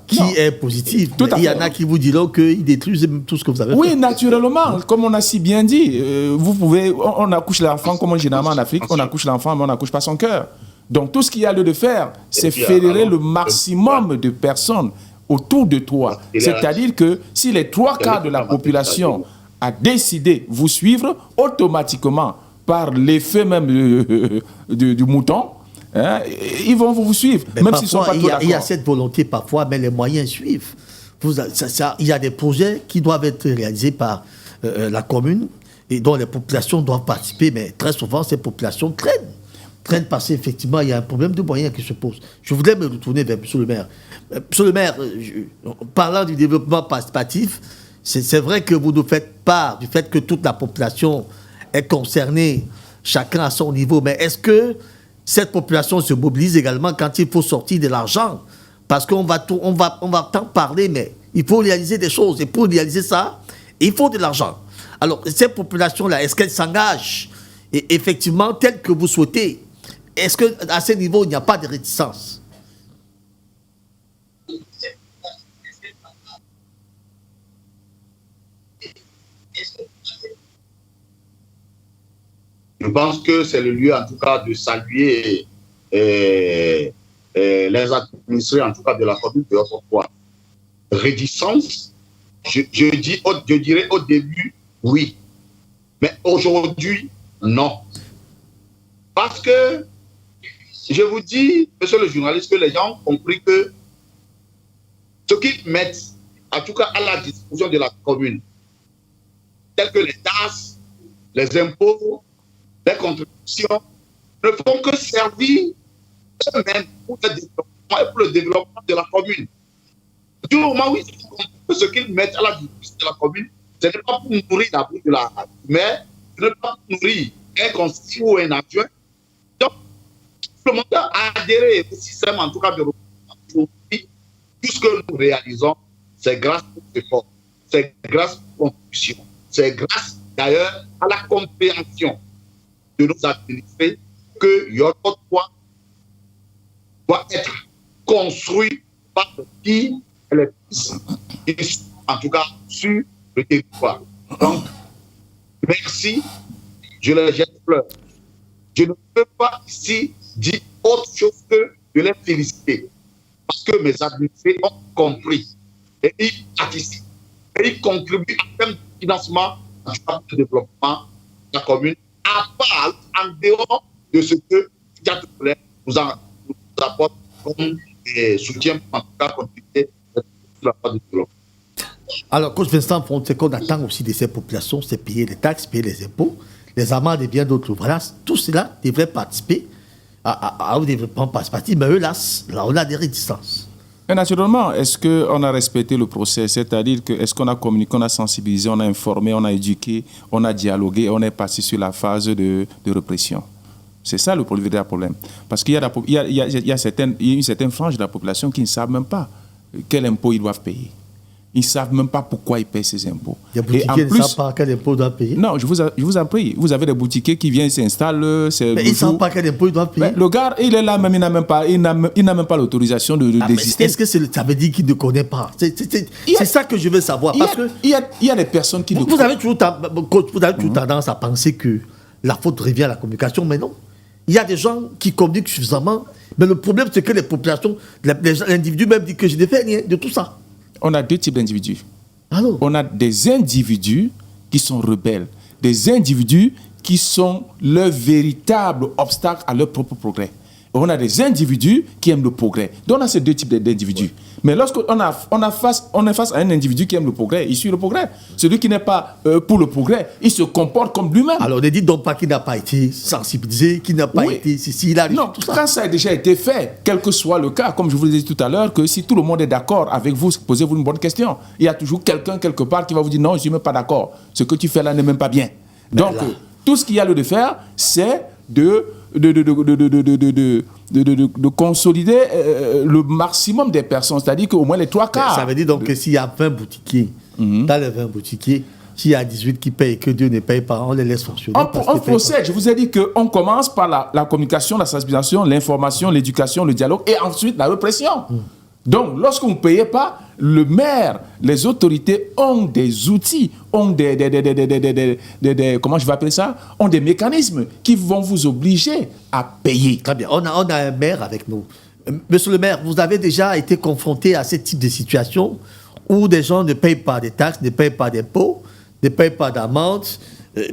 qui non. est positive. Il y en a qui vous diront qu'ils détruisent tout ce que vous avez fait. Oui, naturellement. Comme on a si bien dit, vous pouvez, on accouche l'enfant comme généralement en Afrique, on accouche l'enfant mais on n'accouche pas son cœur. Donc tout ce qu'il y a lieu de faire, c'est fédérer le maximum de personnes autour de toi. C'est-à-dire que si les 3/4 de la population a décidé vous suivre, automatiquement, par l'effet même du mouton, hein, ils vont vous suivre, mais même s'ils ne sont pas tous d'accord. Il y a cette volonté parfois, mais les moyens suivent. Il y a des projets qui doivent être réalisés par la commune et dont les populations doivent participer, mais très souvent, ces populations traînent parce qu'effectivement, il y a un problème de moyens qui se pose. Je voudrais me retourner vers M. le maire. Monsieur le maire, parlant du développement participatif, c'est vrai que vous nous faites part du fait que toute la population est concernée, chacun à son niveau, mais est-ce que cette population se mobilise également quand il faut sortir de l'argent? Parce qu'on va tant parler, mais il faut réaliser des choses. Et pour réaliser ça, il faut de l'argent. Alors, cette population-là, est-ce qu'elle s'engage et effectivement, telle que vous souhaitez? Est-ce qu'à ce niveau, il n'y a pas de réticence? Je pense que c'est le lieu, en tout cas, de saluer les administrés, en tout cas, de la commune de Haute-Ottawa. Réticence, je dirais au début, oui. Mais aujourd'hui, non. Parce que, je vous dis, monsieur le journaliste, que les gens ont compris que ce qu'ils mettent, en tout cas, à la disposition de la commune, tels que les taxes, les impôts, les contributions, ne font que servir eux-mêmes pour le développement de la commune. Du moment où ils ont compris que ce qu'ils mettent à la disposition de la commune, ce n'est pas pour nourrir la bouche de la race, mais ce n'est pas pour nourrir un conseiller ou un adjoint. Donc, le monde a adhéré au système, en tout cas, de recrutement. Tout ce que nous réalisons, c'est grâce aux efforts, c'est grâce aux contributions, c'est grâce d'ailleurs à la compréhension de nos administrés que Haute-Ottawa doit être construit pas de qui est le plus, en tout cas, sur le territoire. Donc, merci, je les jette fleurs. Je ne peux pas ici dire autre chose que de les féliciter. Parce que mes administrés ont compris et ils participent et ils contribuent en termes de financement du développement de la commune, à part, en dehors de ce que Fiat nous apporte comme soutien pour en tout cas contribuer à la part du développement. Alors, coach Vincent, ce qu'on attend aussi de ces populations, c'est payer les taxes, payer les impôts, les amendes et bien d'autres. Voilà, tout cela devrait participer au développement participatif, mais eux, là, on a des réticences. Et naturellement, est-ce qu'on a respecté le procès? C'est-à-dire que est-ce qu'on a communiqué, on a sensibilisé, on a informé, on a éduqué, on a dialogué, on est passé sur la phase de répression? C'est ça le véritable problème. Parce qu'il y a une certaine frange de la population qui ne savent même pas quel impôt ils doivent payer. Ils ne savent même pas pourquoi ils payent ces impôts. Il y a des boutiquiers qui ne savent pas quel impôt ils doivent payer. Non, je vous en prie. Vous avez des boutiquiers qui viennent s'installer. Mais ils ne savent pas quel impôt ils doivent payer. Mais le gars, il est là même, il n'a même pas l'autorisation d'exister. Est-ce que ça veut dire qu'il ne connaît pas? C'est ça que je veux savoir. Il y a des personnes qui... Vous avez toujours tendance à penser que la faute revient à la communication, mais non. Il y a des gens qui communiquent suffisamment, mais le problème, c'est que les populations, l'individu même dit que je n'ai fait rien de tout ça. On a deux types d'individus. Alors, on a des individus qui sont rebelles, des individus qui sont le véritable obstacle à leur propre progrès. Et on a des individus qui aiment le progrès. Donc on a ces deux types d'individus. Ouais. Mais lorsqu'on est face à un individu qui aime le progrès, il suit le progrès. Celui qui n'est pas pour le progrès, il se comporte comme lui-même. Alors ne dites donc pas qu'il n'a pas été sensibilisé, qu'il n'a pas été... il a non, tout ça. Quand ça a déjà été fait, quel que soit le cas, comme je vous l'ai dit tout à l'heure, que si tout le monde est d'accord avec vous, posez-vous une bonne question. Il y a toujours quelqu'un quelque part qui va vous dire non, je ne suis même pas d'accord. Ce que tu fais là n'est même pas bien. Donc tout ce qu'il y a lieu de faire, c'est de consolider le maximum des personnes, c'est-à-dire qu'au moins les 3/4. Ça veut dire donc que s'il y a 20 boutiquiers, dans les 20 boutiquiers, s'il y a 18 qui payent et que Dieu ne paye pas, on les laisse fonctionner. On procède, je vous ai dit qu'on commence par la communication, la sensibilisation, l'information, l'éducation, le dialogue et ensuite la répression. Donc, lorsque vous ne payez pas, le maire, les autorités ont des outils, ont comment je vais appeler ça, ont des mécanismes qui vont vous obliger à payer. Très bien. On a un maire avec nous. Monsieur le maire, vous avez déjà été confronté à ce type de situation où des gens ne payent pas des taxes, ne payent pas d'impôts, ne payent pas d'amendes.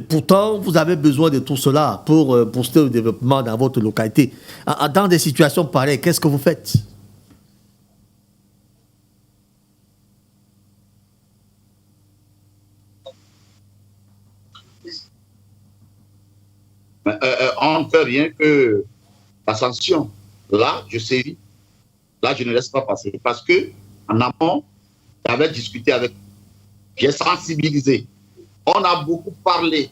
Pourtant, vous avez besoin de tout cela pour booster le développement dans votre localité. Dans des situations pareilles, qu'est-ce que vous faites? On ne fait rien que la sanction. Là, je sévis. Là, je ne laisse pas passer. Parce que, en amont, j'avais discuté avec, j'ai sensibilisé. On a beaucoup parlé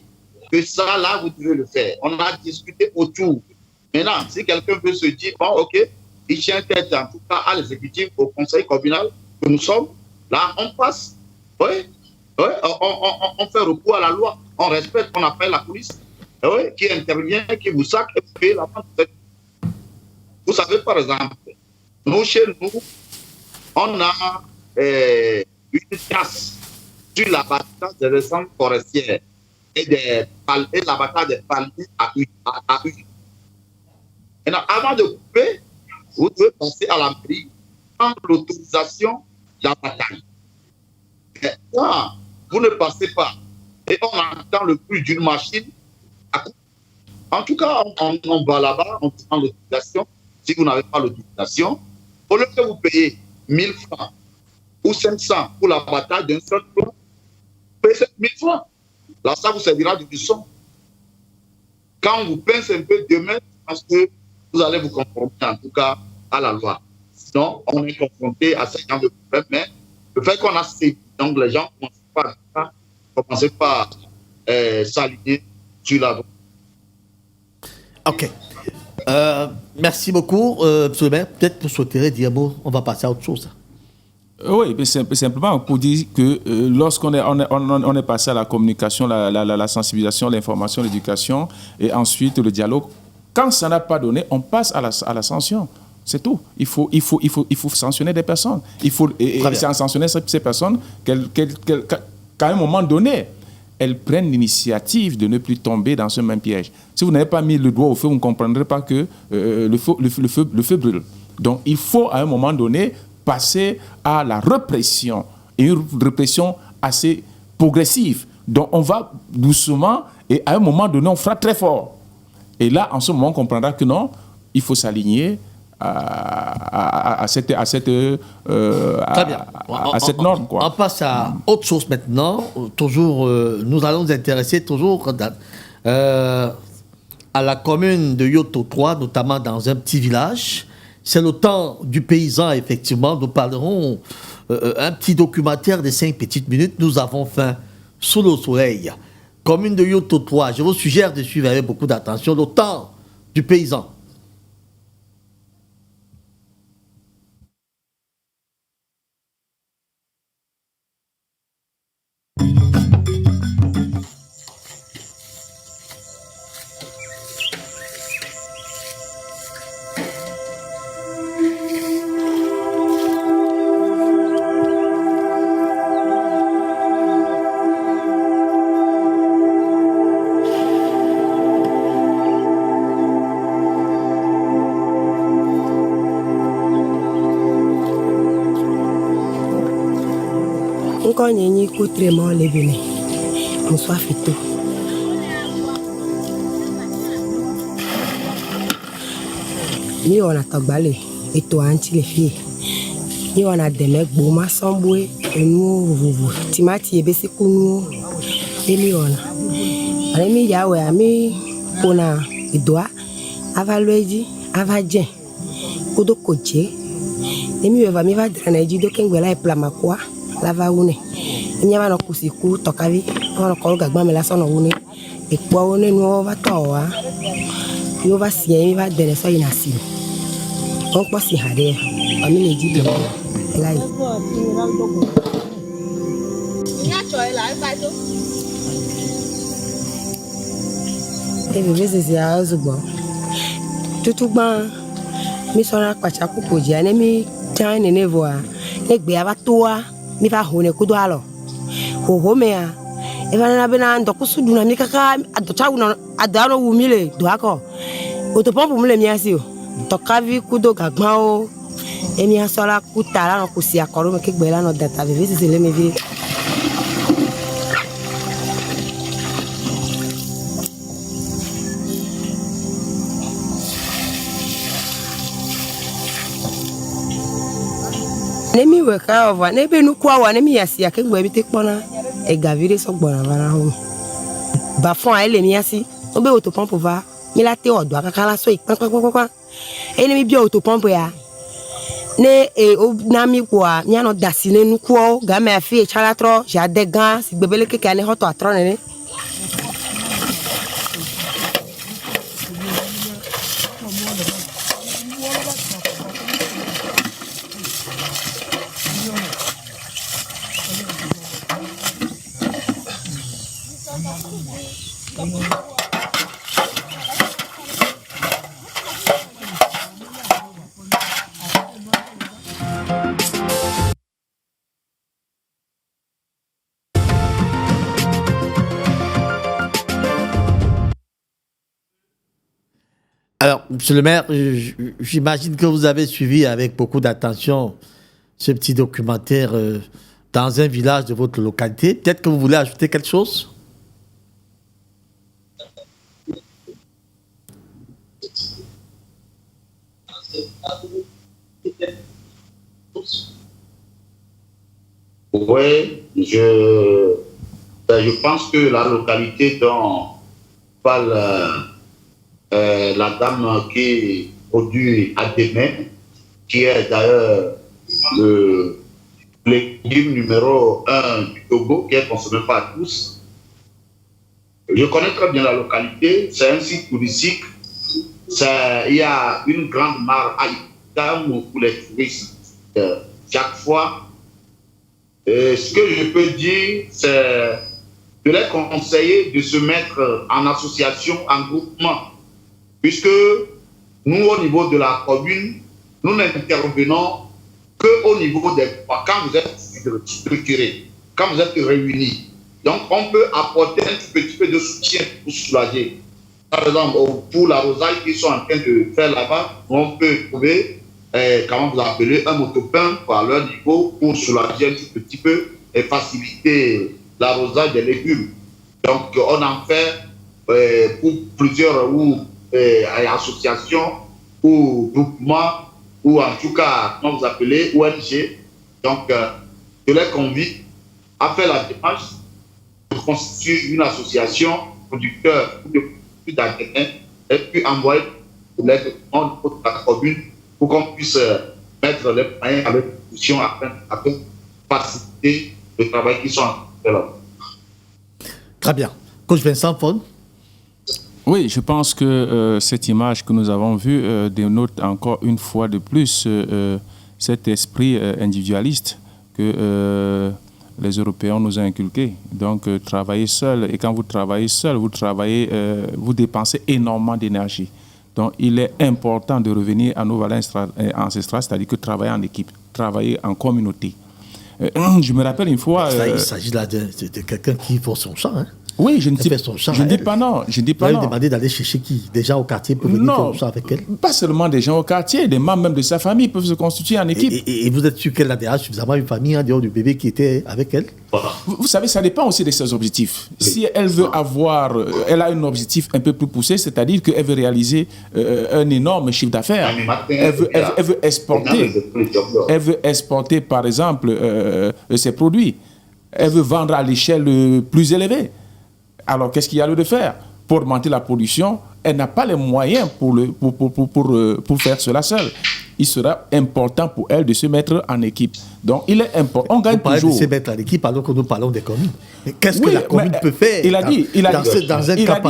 que ça, là, vous devez le faire. On a discuté autour. Maintenant, si quelqu'un veut se dire, bon, ok, il tient tête, en tout cas, à l'exécutif, au conseil communal que nous sommes, là, on passe. Oui, on fait recours à la loi. On respecte, on appelle la police. Oui, qui intervient, qui vous sac et vous payez la vente. Vous savez, par exemple, nous, chez nous, on a une casse sur l'abattage des essences forestières et l'abattage des palmiers à huile. Maintenant, avant de couper, vous devez passer à la mairie prendre l'autorisation d'abattage. Quand vous ne passez pas et on entend le bruit d'une machine, en tout cas, on va là-bas, on prend l'autorisation. Si vous n'avez pas l'autorisation, au lieu que vous payez 1000 francs ou 500 pour l'abattage d'un seul plan, vous payez 1000 francs. Là, ça vous servira de leçon. Quand vous pincez un peu demain, parce que vous allez vous conformer en tout cas à la loi. Sinon, on est confronté à ce genre de problème. Mais le fait qu'on a ces... Donc, les gens ne commencent pas à s'aligner sur la voie. Ok. Merci beaucoup, monsieur le maire. Peut-être vous souhaiterez dire un mot, on va passer à autre chose. Oui, mais simplement pour dire que lorsqu'on est passé à la communication, la sensibilisation, l'information, l'éducation et ensuite le dialogue, quand ça n'a pas donné, on passe à la sanction. C'est tout. Il faut sanctionner des personnes. Il faut sanctionner ces personnes qu'à un moment donné, elles prennent l'initiative de ne plus tomber dans ce même piège. Si vous n'avez pas mis le doigt au feu, vous ne comprendrez pas que le feu brûle. Donc, il faut à un moment donné passer à la répression, et une répression assez progressive. Donc, on va doucement et à un moment donné, on fera très fort. Et là, en ce moment, on comprendra que non, il faut s'aligner à cette norme. Quoi. On passe à autre chose maintenant. Toujours, nous allons nous intéresser toujours à la commune de Yoto 3, notamment dans un petit village. C'est le temps du paysan, effectivement. Nous parlerons un petit documentaire de 5 petites minutes. Nous avons faim sous le soleil. Commune de Yoto 3, je vous suggère de suivre avec beaucoup d'attention le temps du paysan. Nyenyi kutremo lebene muswa fito ni ona togbale eto anti le fie ni ona deme gbo ma sambwe enu vuvu timati ebesi kunu emi ona ale mi yawe ami pona idoa avalweji avajen kodo koje emi weva mi va dreneji do kengwela e plamakwa lava une nyama no kusiku tokavi ono ko gagba me la sono une e po one no va towa yo va sie va dere so ina si on po si hade ami le ji de lai nya choi lai ba to e be vese si a zugo tutugba mi sona kwacha kupoji ane mi tan ne nevoa egbe aba toa mi va hone kudo alo ho homea eva na bena ndokusu duna mi kaka adocha una adaro wumile do ako otopompo mule mi asi o tokavi kudo gagban o emi asola kutala no kusi akoro me kegbe la no data vivi se le me vi nemi weka ova nebe nuku awa nemi yasi akegbe bi te pona e gavire so gbona bana ho ba fon ele mi yasi obe autopompe va mi la te odo akakala so ipanpanpanpan enemi bi autopompe ya ne e o na mi kwa mi ano dasine nuku o ga me afi e chalatro ja de gan si gbebele keke ani hoto atro ne Alors, monsieur le maire, j'imagine que vous avez suivi avec beaucoup d'attention ce petit documentaire dans un village de votre localité. Peut-être que vous voulez ajouter quelque chose? Oui, je pense que la localité dont parle la dame qui produit à demain, qui est d'ailleurs le légume numéro 1 du Togo, qui est consommé par tous. Je connais très bien la localité, c'est un site touristique, il y a une grande mare à Itamu pour les touristes chaque fois. Et ce que je peux dire, c'est de les conseiller de se mettre en association, en groupement, puisque nous, au niveau de la commune, nous n'intervenons qu'au niveau des... Quand vous êtes structurés, quand vous êtes réunis. Donc, on peut apporter un petit peu de soutien pour soulager. Par exemple, pour l'arrosage qu'ils sont en train de faire là-bas, on peut trouver, comment vous appelez, un motopain par leur niveau pour soulager un petit peu et faciliter l'arrosage des légumes. Donc, on en fait pour plusieurs associations ou groupements ou en tout cas, comment vous appelez, ONG. Donc, je les convie à faire la démarche de constituer une association producteur de d'agrément et puis envoyer les documents de la commune pour qu'on puisse mettre les moyens à leur disposition afin de faciliter le travail qui sont en train de faire là. Très bien. Coach Vincent Fon. Oui, je pense que cette image que nous avons vue dénote encore une fois de plus cet esprit individualiste que les Européens nous ont inculqué. Donc, travailler seul. Et quand vous travaillez seul, vous dépensez énormément d'énergie. Donc, il est important de revenir à nos valeurs ancestrales, c'est-à-dire que travailler en équipe, travailler en communauté. Je me rappelle une fois... il s'agit là de quelqu'un qui fait son champ, hein? Oui, je ne dis pas non. Je dis pas non. Elle demandé d'aller chercher qui? Des gens au quartier pour venir faire le champ avec elle? Pas seulement des gens au quartier, des membres même de sa famille peuvent se constituer en équipe. Et vous êtes sûr qu'elle a déjà suffisamment une famille en dehors du bébé qui était avec elle? Vous savez, ça dépend aussi de ses objectifs. Si elle veut elle a un objectif un peu plus poussé, c'est-à-dire qu'elle veut réaliser un énorme chiffre d'affaires. Elle veut exporter. Elle veut exporter, par exemple, ses produits. Elle veut vendre à l'échelle plus élevée. Alors, qu'est-ce qu'il y a lieu de faire? Pour augmenter la production, elle n'a pas les moyens pour faire cela seule. Il sera important pour elle de se mettre en équipe. Donc, il est important. On gagne toujours. De se mettre en équipe alors que nous parlons des communes. Qu'est-ce que la commune peut faire il a dit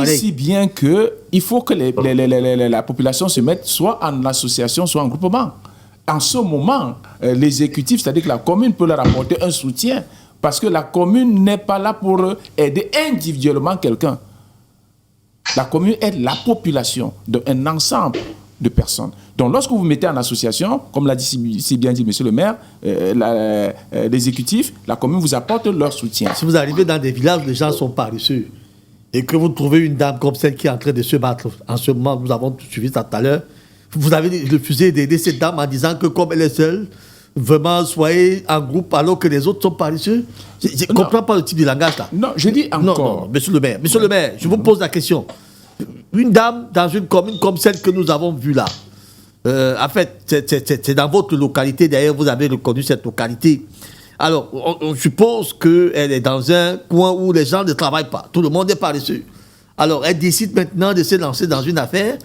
si bien qu'il faut que la population se mette soit en association, soit en groupement. En ce moment, l'exécutif, c'est-à-dire que la commune peut leur apporter un soutien. Parce que la commune n'est pas là pour aider individuellement quelqu'un. La commune aide la population d'un ensemble de personnes. Donc, lorsque vous vous mettez en association, comme l'a dit si bien dit monsieur le maire, l'exécutif, la commune vous apporte leur soutien. Si vous arrivez dans des villages où les gens sont paresseux et que vous trouvez une dame comme celle qui est en train de se battre, en ce moment, nous avons suivi ça tout à l'heure, vous avez refusé d'aider cette dame en disant que comme elle est seule, vraiment, soyez en groupe alors que les autres sont paresseux. Je ne comprends pas le type de langage là. Non, je dis encore. Non, monsieur le maire, je vous pose la question. Une dame dans une commune comme celle que nous avons vue là, en fait, c'est dans votre localité, d'ailleurs, vous avez reconnu cette localité. Alors, on suppose qu'elle est dans un coin où les gens ne travaillent pas. Tout le monde est paresseux. Alors, elle décide maintenant de se lancer dans une affaire.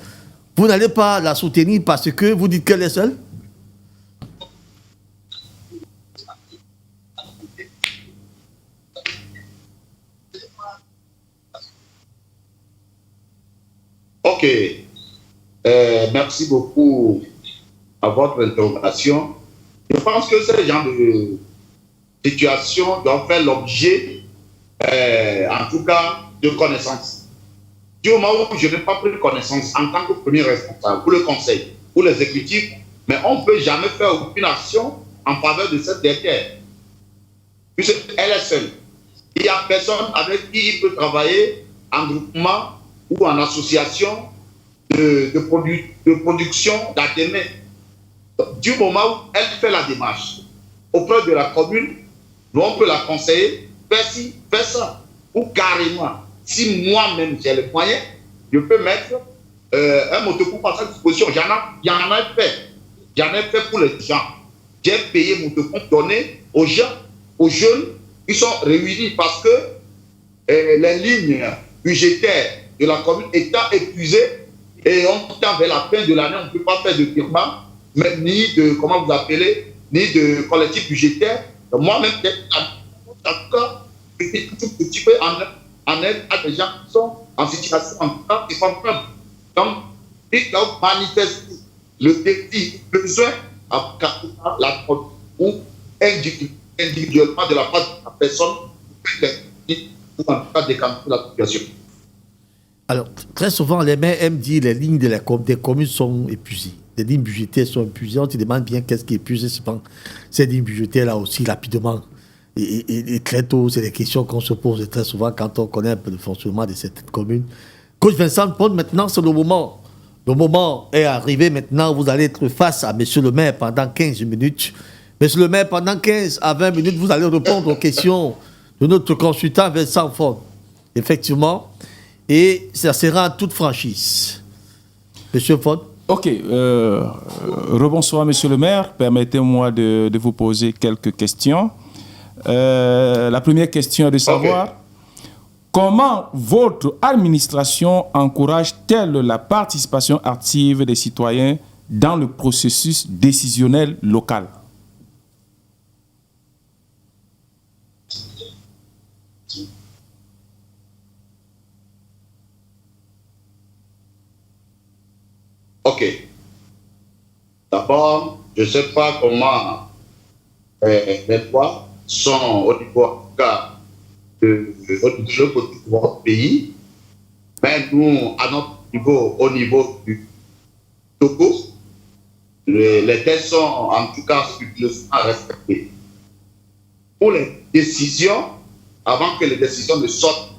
Vous n'allez pas la soutenir parce que vous dites qu'elle est seule? Ok. Merci beaucoup à votre interrogation. Je pense que ce genre de situation doit faire l'objet, en tout cas, de connaissances. Du moment où je n'ai pas pris connaissance en tant que premier responsable, pour le conseil, pour l'exécutif, mais on ne peut jamais faire aucune action en faveur de cette dernière. Puisqu'elle est seule. Il n'y a personne avec qui il peut travailler en groupement ou en association de production d'ADN. Du moment où elle fait la démarche auprès de la commune, nous on peut la conseiller, fais ci, fais ça. Ou carrément, si moi-même j'ai les moyens, je peux mettre un motocours à sa disposition. J'en ai fait pour les gens. J'ai payé motocours donné aux gens, aux jeunes, ils sont réunis parce que les lignes budgétaires de la commune étant épuisées et on tend vers la fin de l'année, on ne peut pas faire de virement, mais ni de, comment vous appelez, ni de collectif budgétaire. Moi-même, en tout cas, je suis tout petit peu en aide à des gens qui sont en situation en tout cas, qui sont prêts. Donc, il faut manifester le défi, le besoin à la commune ou individuellement de la part de la personne pour en tout cas décanter la situation. Alors, très souvent, les maires aiment dire que les lignes des communes sont épuisées. les lignes budgétaires sont épuisées. On se demande bien qu'est-ce qui est épuisé. Ces lignes budgétaires-là aussi, rapidement. Et très tôt, c'est des questions qu'on se pose très souvent quand on connaît un peu le fonctionnement de cette commune. Coach Vincent Paul, maintenant, c'est le moment. Le moment est arrivé maintenant. Vous allez être face à monsieur le maire pendant 15 minutes. Monsieur le maire, pendant 15 à 20 minutes, vous allez répondre aux questions de notre consultant Vincent Paul. Effectivement. Et ça sera en toute franchise. Monsieur Paul. Ok. Rebonsoir, monsieur le maire. Permettez-moi de vous poser quelques questions. La première question est de savoir comment votre administration encourage-t-elle la participation active des citoyens dans le processus décisionnel local? Ok. D'abord, je ne sais pas comment les lois sont au niveau en tout cas de votre pays, mais nous, à notre niveau, au niveau du Togo, les textes sont en tout cas scrupuleusement respectés. Pour les décisions, avant que les décisions ne sortent,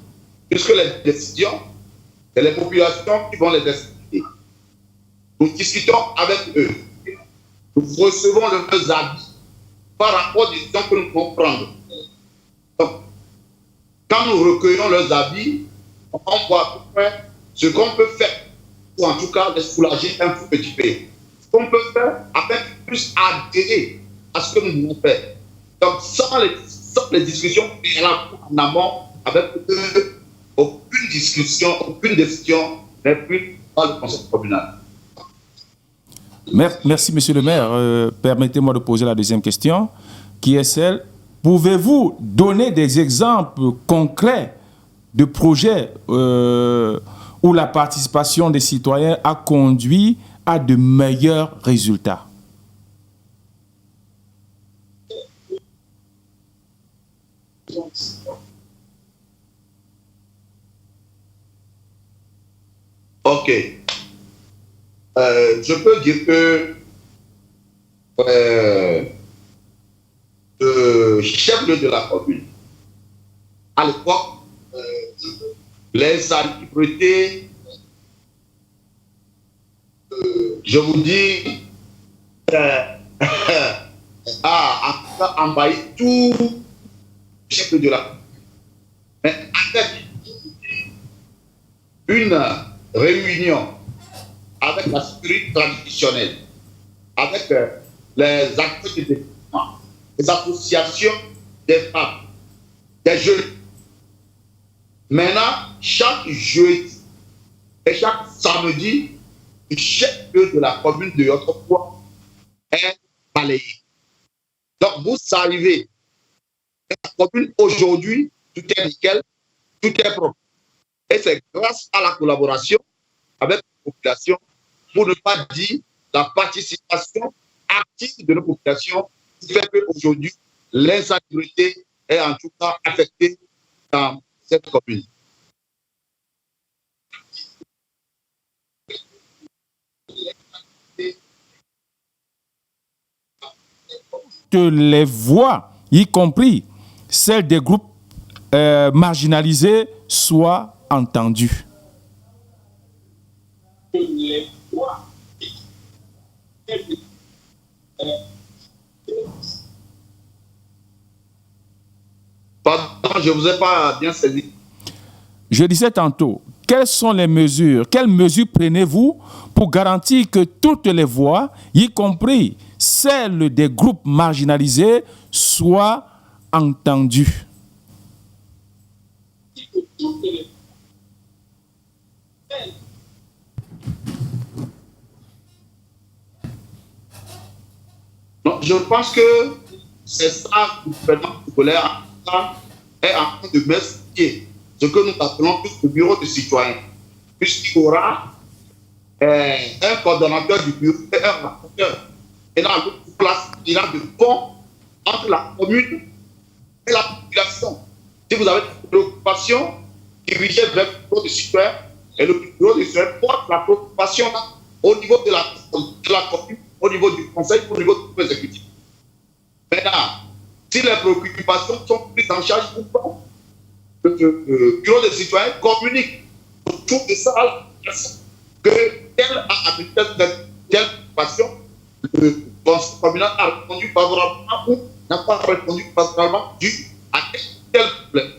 puisque les décisions, c'est les populations qui vont les décider. Nous discutons avec eux. Nous recevons leurs avis par rapport aux décisions que nous pouvons prendre. Donc, quand nous recueillons leurs avis, on voit ce qu'on peut faire pour en tout cas les soulager un petit peu. Ce qu'on peut faire afin qu'ils puissent adhérer à ce que nous voulons faire. Donc, sans les discussions en amont avec eux, aucune discussion, aucune décision n'est prise par le conseil communal. Merci, monsieur le maire. Permettez-moi de poser la deuxième question, qui est celle: pouvez-vous donner des exemples concrets de projets où la participation des citoyens a conduit à de meilleurs résultats? Ok. Je peux dire que le chef-lieu de la commune, à l'époque, les salubrités, je vous dis, a envahi tout le chef-lieu de la commune. Mais avec une réunion avec la sécurité traditionnelle, avec les acteurs de développement, les associations des femmes, des jeunes. Maintenant, chaque jeudi et chaque samedi, le chef-lieu de la commune de Yotopoa est balayé. Donc, vous arrivez à la commune aujourd'hui, tout est nickel, tout est propre. Et c'est grâce à la collaboration avec la population, pour ne pas dire la participation active de la population, qui fait qu'aujourd'hui, l'insécurité est en tout cas affectée dans cette commune. Que les voix, y compris celles des groupes marginalisés, soient entendues. Pardon, je ne vous ai pas bien saisi. Je disais tantôt, quelles mesures prenez-vous pour garantir que toutes les voix, y compris celles des groupes marginalisés, soient entendues? Non, je pense que c'est ça que le gouvernement congolais est en train de m'expliquer, ce que nous appelons tous le bureau de citoyens, puisqu'il y aura un coordonnateur du bureau et un rapporteur. Et dans l'autre place, il y a de pont entre la commune et la population. Si vous avez des préoccupations, dirigez vers le bureau de citoyens et le bureau de citoyens porte la préoccupation au niveau de la commune, au niveau du conseil, au niveau du exécutif. Maintenant, si les préoccupations sont prises en charge ou pas, le bureau des citoyens communique autour de ça que tel a habité telle préoccupation, le conseil communal a répondu favorablement ou n'a pas répondu favorablement dû à tel problème.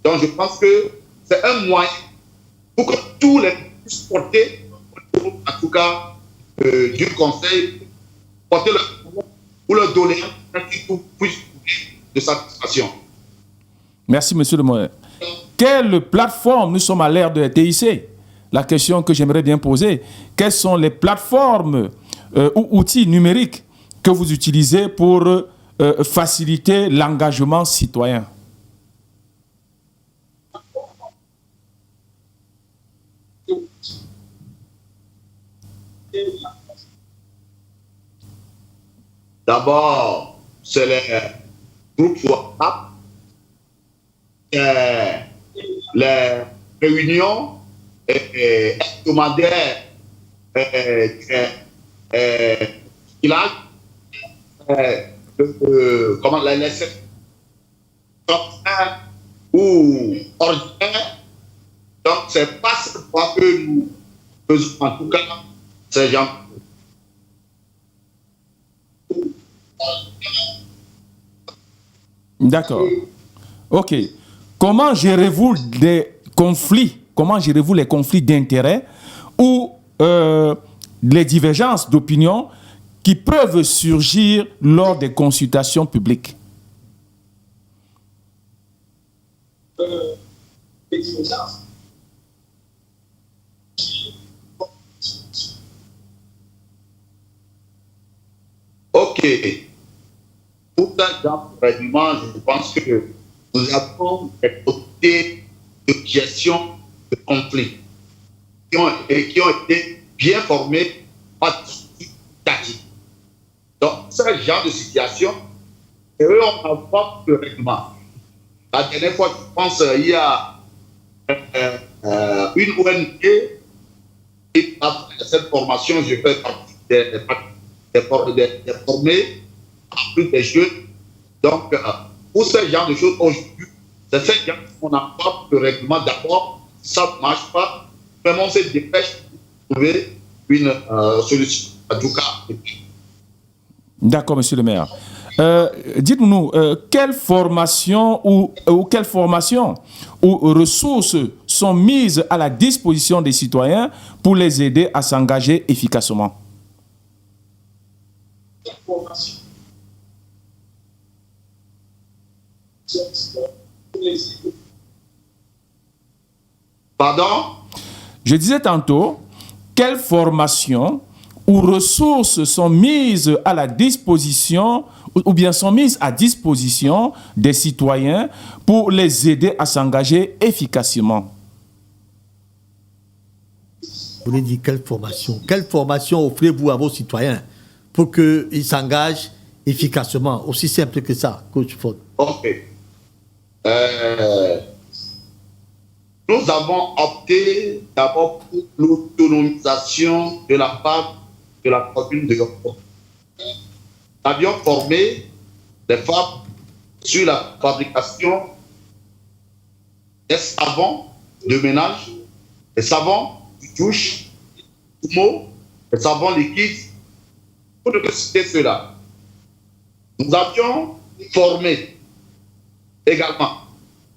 Donc je pense que c'est un moyen pour que tous les puissent porter, en tout cas du conseil, porter leur ou leur donner un petit coup de satisfaction. Merci, monsieur le maire. Quelle plateforme, nous sommes à l'ère de la TIC, la question que j'aimerais bien poser, quelles sont les plateformes ou outils numériques que vous utilisez pour faciliter l'engagement citoyen? D'abord, c'est les groupes WhatsApp, les réunions hebdomadaires comment les ou ordinaires. Donc, c'est pas cette fois que nous faisons, en tout cas, ces gens. D'accord. OK. Comment gérez-vous les conflits? Comment gérez-vous les conflits d'intérêts ou les divergences d'opinion qui peuvent surgir lors des consultations publiques? OK. Pour ça, dans le règlement, je pense que nous avons des côtés de gestion de conflits qui ont été bien formés par tactique. Donc, ce genre de situation, eux, on n'a pas de règlement. La dernière fois, je pense, il y a une ONG qui a fait cette formation, je fais partie des formés, en plus des jeunes. Donc, pour ce genre de choses, aujourd'hui, c'est ce genre qu'on n'a pas de règlement. D'abord, ça ne marche pas. Vraiment, on se dépêche de trouver une solution. En tout cas. D'accord, monsieur le maire. Dites-nous, quelle formation ou ressources sont mises à la disposition des citoyens pour les aider à s'engager efficacement? Pardon? Je disais tantôt, quelles formations ou ressources sont mises à la disposition ou bien sont mises à disposition des citoyens pour les aider à s'engager efficacement? Vous voulez dire quelle formation? Quelle formation offrez-vous à vos citoyens pour qu'ils s'engagent efficacement? Aussi simple que ça, coach Ford. OK. Nous avons opté d'abord pour l'autonomisation de la part de la commune de Yopougon. Nous avions formé des femmes sur la fabrication des savons de ménage, des savons de douche, des savons liquides, pour ne citer cela. Nous avions formé également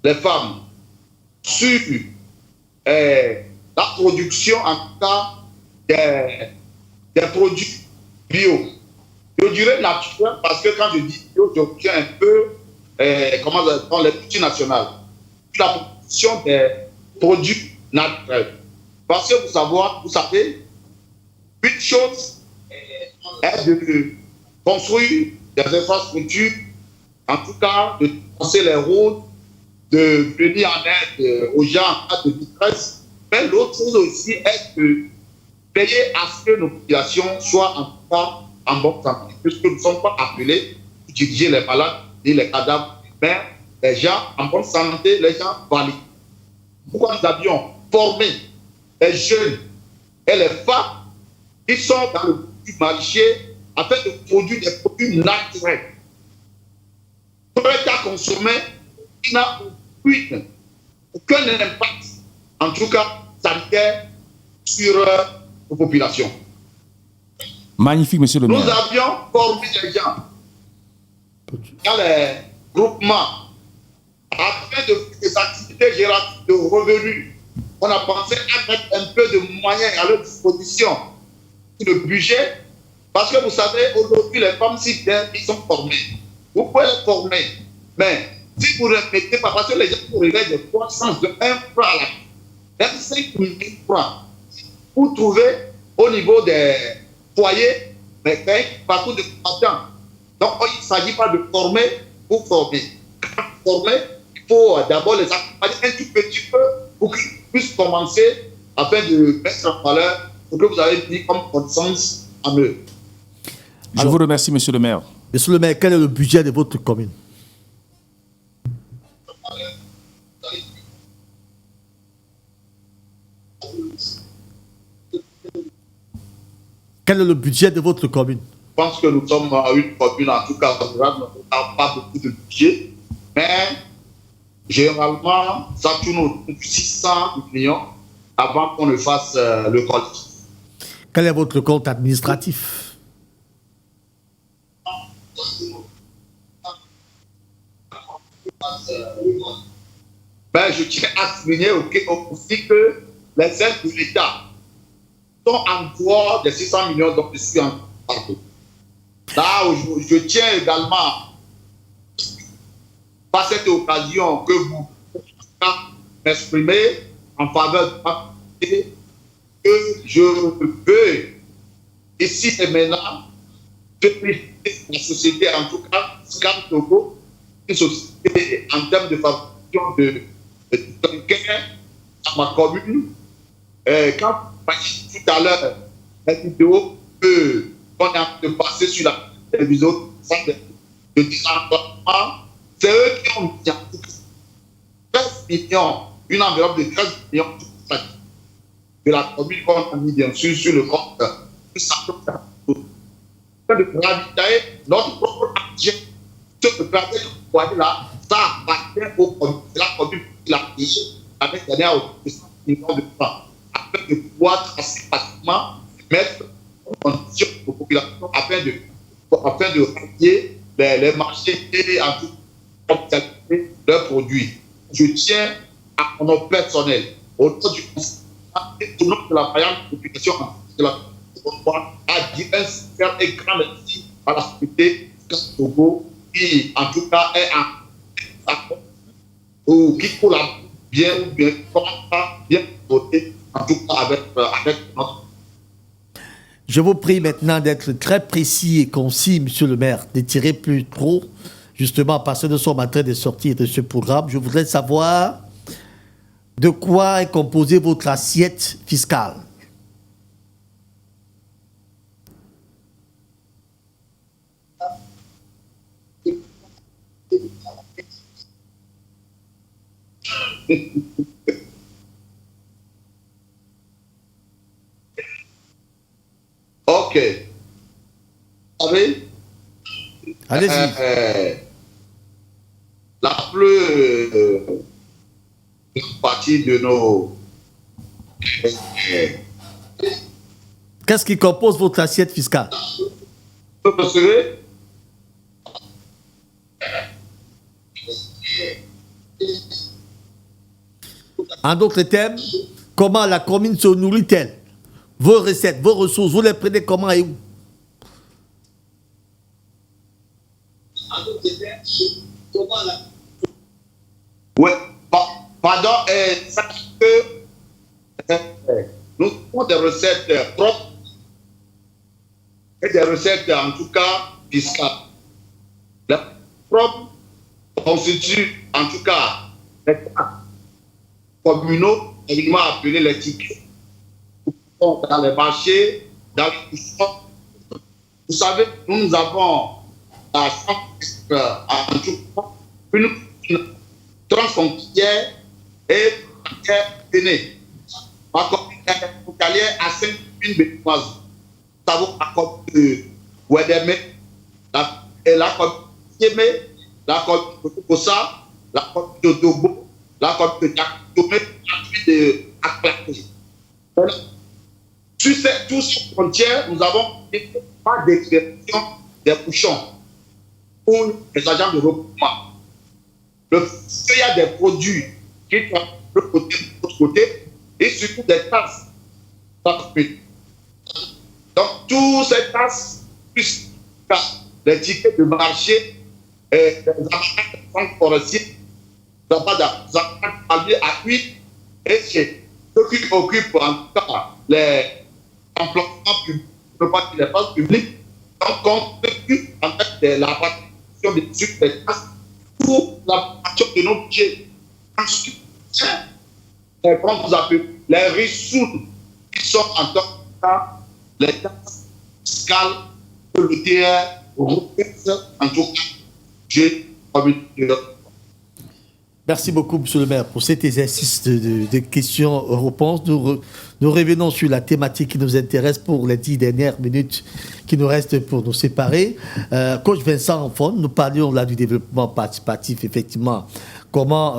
les femmes sur la production, en tout cas, des produits bio. Je dirais naturel parce que quand je dis bio, je tiens un peu dans les multinationales. La production des produits naturels. Parce que vous savez, une chose est de construire des infrastructures, en tout cas de penser les rôles, de venir en aide aux gens en cas de détresse, mais l'autre chose aussi est de veiller à ce que nos populations soient en tout cas en bonne santé, puisque nous ne sommes pas appelés pour diriger les malades et les cadavres, mais les gens en bonne santé, les gens valides. Pourquoi nous avions formé les jeunes et les femmes qui sont dans le marché afin de produire des produits naturels, prêts à consommer, qui n'a aucun impact, en tout cas sanitaire, sur les populations. Magnifique, monsieur le maire. Nous avions formé les gens dans les groupements afin de faire des activités génératives de revenus. On a pensé à mettre un peu de moyens à leur disposition sur le budget, parce que vous savez, aujourd'hui, les femmes, si bien, ils sont formés. Vous pouvez les former, mais si vous ne mettez pas, parce que les gens vous regardent des croissances de 1 franc à la 25 000 francs, vous trouvez au niveau des foyers, mais partout de temps. Donc, il ne s'agit pas de former pour former. Pour former, il faut d'abord les accompagner un tout petit peu pour qu'ils puissent commencer afin de mettre en valeur ce que vous avez mis comme connaissance en eux. Je vous remercie, monsieur le maire. Monsieur le maire, quel est le budget de votre commune? Quel est le budget de votre commune? Je pense que nous sommes une commune, en tout cas, nous n'avons pas beaucoup de budget, mais généralement, ça tourne autour de 600 millions avant qu'on ne fasse le collectif. Quel est votre compte administratif? Ben, je tiens à souligner aussi que les aides de l'État sont en dehors des 600 millions dont je suis en partout. Là, je tiens également, par cette occasion, que vous m'exprimez en faveur de ma société, que je veux, ici et maintenant, féliciter la société, en tout cas, Scam Togo, une société en termes de fabrication de gain à ma commune. Quand vous voyez tout à l'heure la vidéo qu'on a de passer sur la télévision de désenclavement, c'est eux qui ont mis 13 millions, une enveloppe de 13 millions de la commune qu'on a mis bien sûr sur le compte de ravitailler notre propre argent. Ce que vous voyez là, ça appartient aux communes. C'est la commune qui l'a payé avec des millions de francs, afin de pouvoir tracer facilement, mettre en condition aux populations afin de rallier les marchés et en tout cas leurs produits. Je tiens à mon nom personnel, au nom du conseil, au nom de la vaillante population de la à dire un super et grand merci à la société Togo qui, en tout cas, est ou qui collabore bien ou bien voter, en tout cas avec notre. Je vous prie maintenant d'être très précis et concis, monsieur le maire, de tirer plus trop, justement parce que nous sommes en train de sortir de ce programme. Je voudrais savoir de quoi est composée votre assiette fiscale. Ok. Allez. Allez-y. La plus partie de nos. Qu'est-ce qui compose votre assiette fiscale? En d'autres termes, comment la commune se nourrit-elle? Vos recettes, vos ressources, vous les prenez comment et où? Oui, pardon, sachez que nous avons des recettes propres et des recettes en tout cas fiscales. Les propres constituent en tout cas les taxes communaux, également appelés les tickets, dans les marchés, dans les bouchons. Vous savez, nous avons la chance en tout cas une transfrontière et frontière aînée. Ma commune est frontalière à 5 000 béninoises. avons la commune de Ouedeme, la commune de Yémé, la commune de Kokosa, la commune de Dobo, la commune de Tchakoumé, la commune de Aklaké. Sur toutes ces frontières, nous avons pas d'expérimentation des bouchons pour les agents de regroupement. Il y a des produits qui sont de l'autre côté et surtout des tasses. Donc, toutes ces tasses, plus les tickets de marché, les avantages forestiers, les avantages à huile et ceux qui occupent en tout cas les emplacements publics, les places publiques, donc contribuent en fait de la participation des sucres des tasses pour la participation de nos budgets. Ensuite, les ressources qui sont en tant que les taxes fiscales que le TR repose en tout cas, j'ai Merci beaucoup, Monsieur le maire, pour cet exercice de questions-réponses. Nous revenons sur la thématique qui nous intéresse pour les 10 dernières minutes qui nous restent pour nous séparer. Coach Vincent Enfon, nous parlions là du développement participatif, effectivement. Comment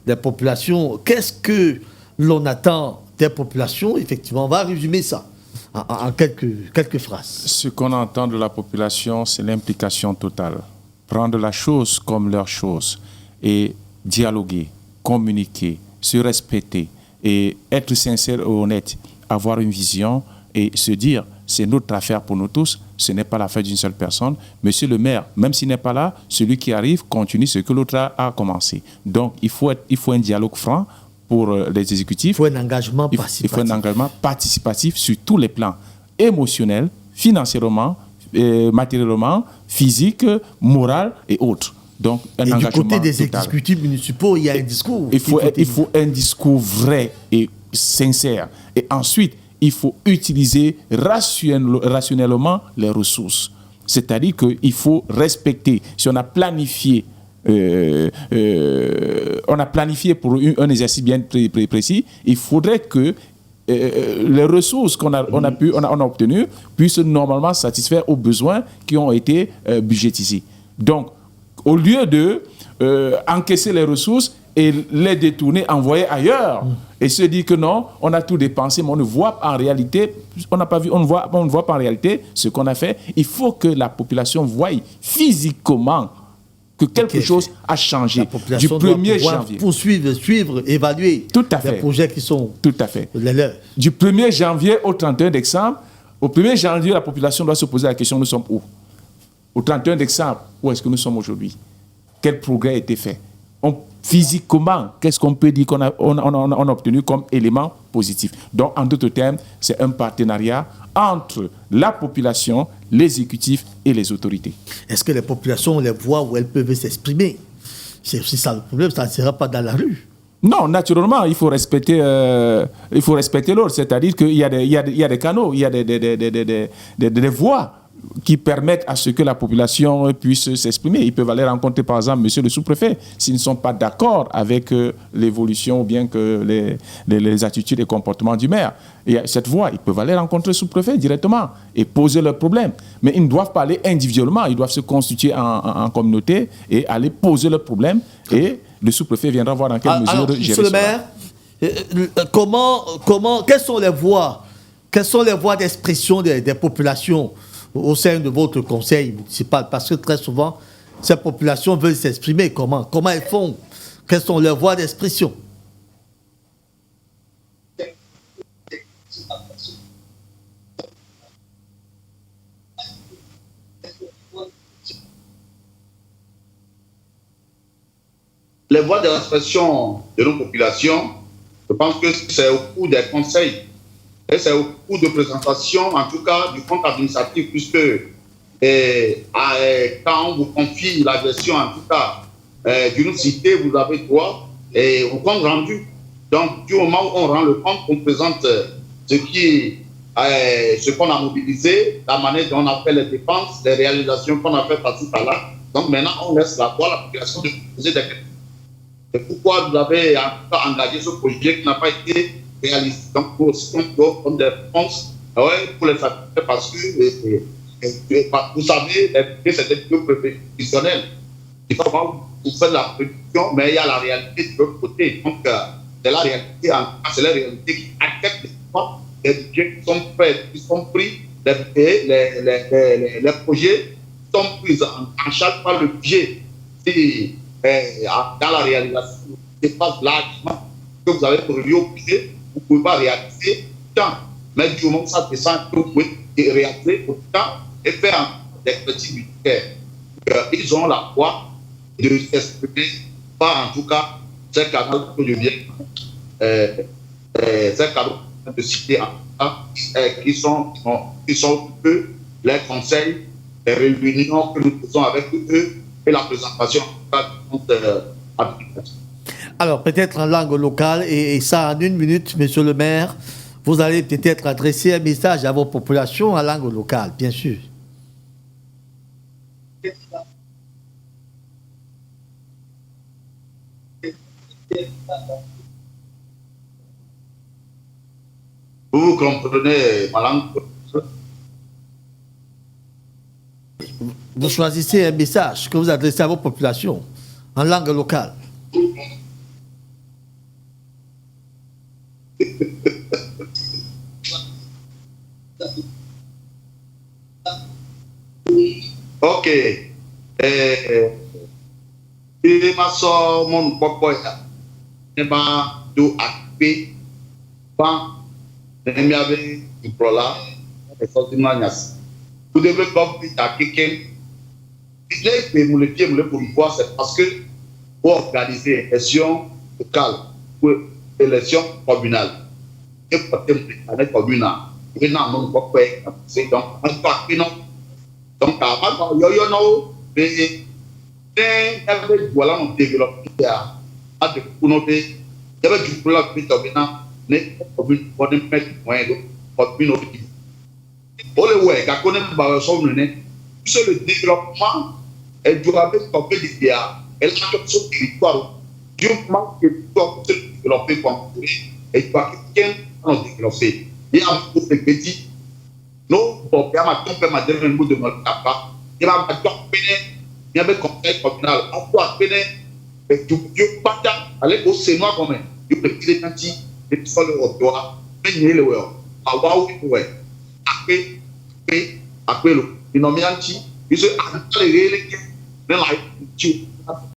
les populations, qu'est-ce que l'on attend des populations? Effectivement, on va résumer ça en quelques phrases. Ce qu'on entend de la population, c'est l'implication totale. Prendre la chose comme leur chose et dialoguer, communiquer, se respecter et être sincère et honnête, avoir une vision et se dire c'est notre affaire pour nous tous, ce n'est pas l'affaire d'une seule personne. Monsieur le maire, même s'il n'est pas là, celui qui arrive continue ce que l'autre a commencé. Donc il faut un dialogue franc pour les exécutifs. Il faut un engagement participatif. Il faut un engagement participatif sur tous les plans, émotionnel, financièrement, matériellement, physique, moral et autres. Donc, un engagement du côté des total. exécutifs municipaux, il y a un discours. Il faut un discours vrai et sincère. Et ensuite, il faut utiliser rationnellement les ressources. C'est-à-dire qu'il faut respecter. Si on a planifié, pour un exercice bien précis, il faudrait que les ressources qu'on a obtenues puissent normalement satisfaire aux besoins qui ont été budgétisés. Donc, au lieu de encaisser les ressources et les détourner, envoyer ailleurs, et se dire que non, on a tout dépensé, mais on ne voit pas en réalité, on ne voit pas en réalité ce qu'on a fait. Il faut que la population voie physiquement que quelque chose a changé du 1er janvier. Poursuivre, suivre, évaluer les projets qui sont les leurs. Du 1er janvier au 31 décembre, au 1er janvier, la population doit se poser la question, nous sommes où? Au 31 décembre, où est-ce que nous sommes aujourd'hui? Quel progrès a été fait? Physiquement, qu'est-ce qu'on peut dire qu'on a obtenu comme élément positif? Donc, en d'autres termes, c'est un partenariat entre la population, l'exécutif et les autorités. Est-ce que les populations, on les voit où elles peuvent s'exprimer? C'est aussi ça le problème, ça ne sera pas dans la rue. Non, naturellement, il faut respecter l'autre. C'est-à-dire qu'il y a des canaux, il y a des voies qui permettent à ce que la population puisse s'exprimer. Ils peuvent aller rencontrer, par exemple, monsieur le sous-préfet, s'ils ne sont pas d'accord avec l'évolution ou bien que les attitudes et comportements du maire. Et cette voie, ils peuvent aller rencontrer le sous-préfet directement et poser leurs problèmes. Mais ils ne doivent pas aller individuellement, ils doivent se constituer en communauté et aller poser leurs problèmes. Et le sous-préfet viendra voir dans quelle mesure gérer cela. Monsieur le maire, quelles sont les voies d'expression des populations au sein de votre conseil municipal? Parce que très souvent, ces populations veulent s'exprimer. Comment elles font? Quelles sont leurs voies d'expression? Les voies d'expression de nos populations, je pense que c'est au cours des conseils. Et c'est au cours de présentation, en tout cas, du compte administratif, puisque quand on vous confie la gestion, en tout cas, d'une cité, vous avez droit au compte rendu. Donc, du moment où on rend le compte, on présente ce qu'on a mobilisé, la manière dont on a fait les dépenses, les réalisations qu'on a fait par-ci par-là. Donc, maintenant, on laisse la voie à la population de poser des questions. Et pourquoi vous avez en tout cas engagé ce projet qui n'a pas été réalisé. Donc, pour comme des réponses Oui, pour les satisfaire parce que, vous savez, c'est des vidéos professionnelles. Il faut voir, vous faites la production, mais il y a la réalité de l'autre côté. Donc, c'est la réalité, c'est la réalité qui affecte les budgets qui sont faits, qui sont pris, les projets sont pris en charge par le budget. Si, dans la réalisation, c'est pas l'argent que vous avez produit au budget, vous ne pouvez pas réaliser tant. Mais du moment où ça descend, vous pouvez réaliser autant et faire des petits budgets. Ils ont la foi de s'exprimer, pas en tout cas, ces canaux que je viens, ces canaux de citer en tout cas, qui sont eux, les conseils, les réunions que nous faisons avec eux et la présentation de l'application. Alors, peut-être en langue locale, et ça en une minute, monsieur le maire, vous allez peut-être adresser un message à vos populations en langue locale, bien sûr. Vous comprenez ma langue? Vous choisissez un message que vous adressez à vos populations en langue locale. Ok. Il m'a sorti mon papa. Il m'a tout acté. Il m'a dit, vous devez compris à quelqu'un. Il est pour le pied, pour le voir, c'est parce que pour organiser une élection locale, pour une élection communale, et pour une communale, il y a un papa. C'est donc un papa. Donc, avant, il y a mais voilà mon développement à de couper. Il y avait du problème avec mais on est mettre moyen de commune. Pour le ouais, quand on est dans le développement, elle doit être coupée d'idées. Elle a son territoire. Du moment que tu dois se développer comme et tu dois quelqu'un développer. Il y a beaucoup de petits. Non, pour faire ma tombe, ma dernière mot de mon papa. Il va me dire, il y avait conseil communal. On doit péner. Tu pas aller au Sénat quand même. Tu peux tirer un petit. Et puis, ça le retour. Mais il y a le web. Après, le. Il n'ont mis un petit. Il se a les réels.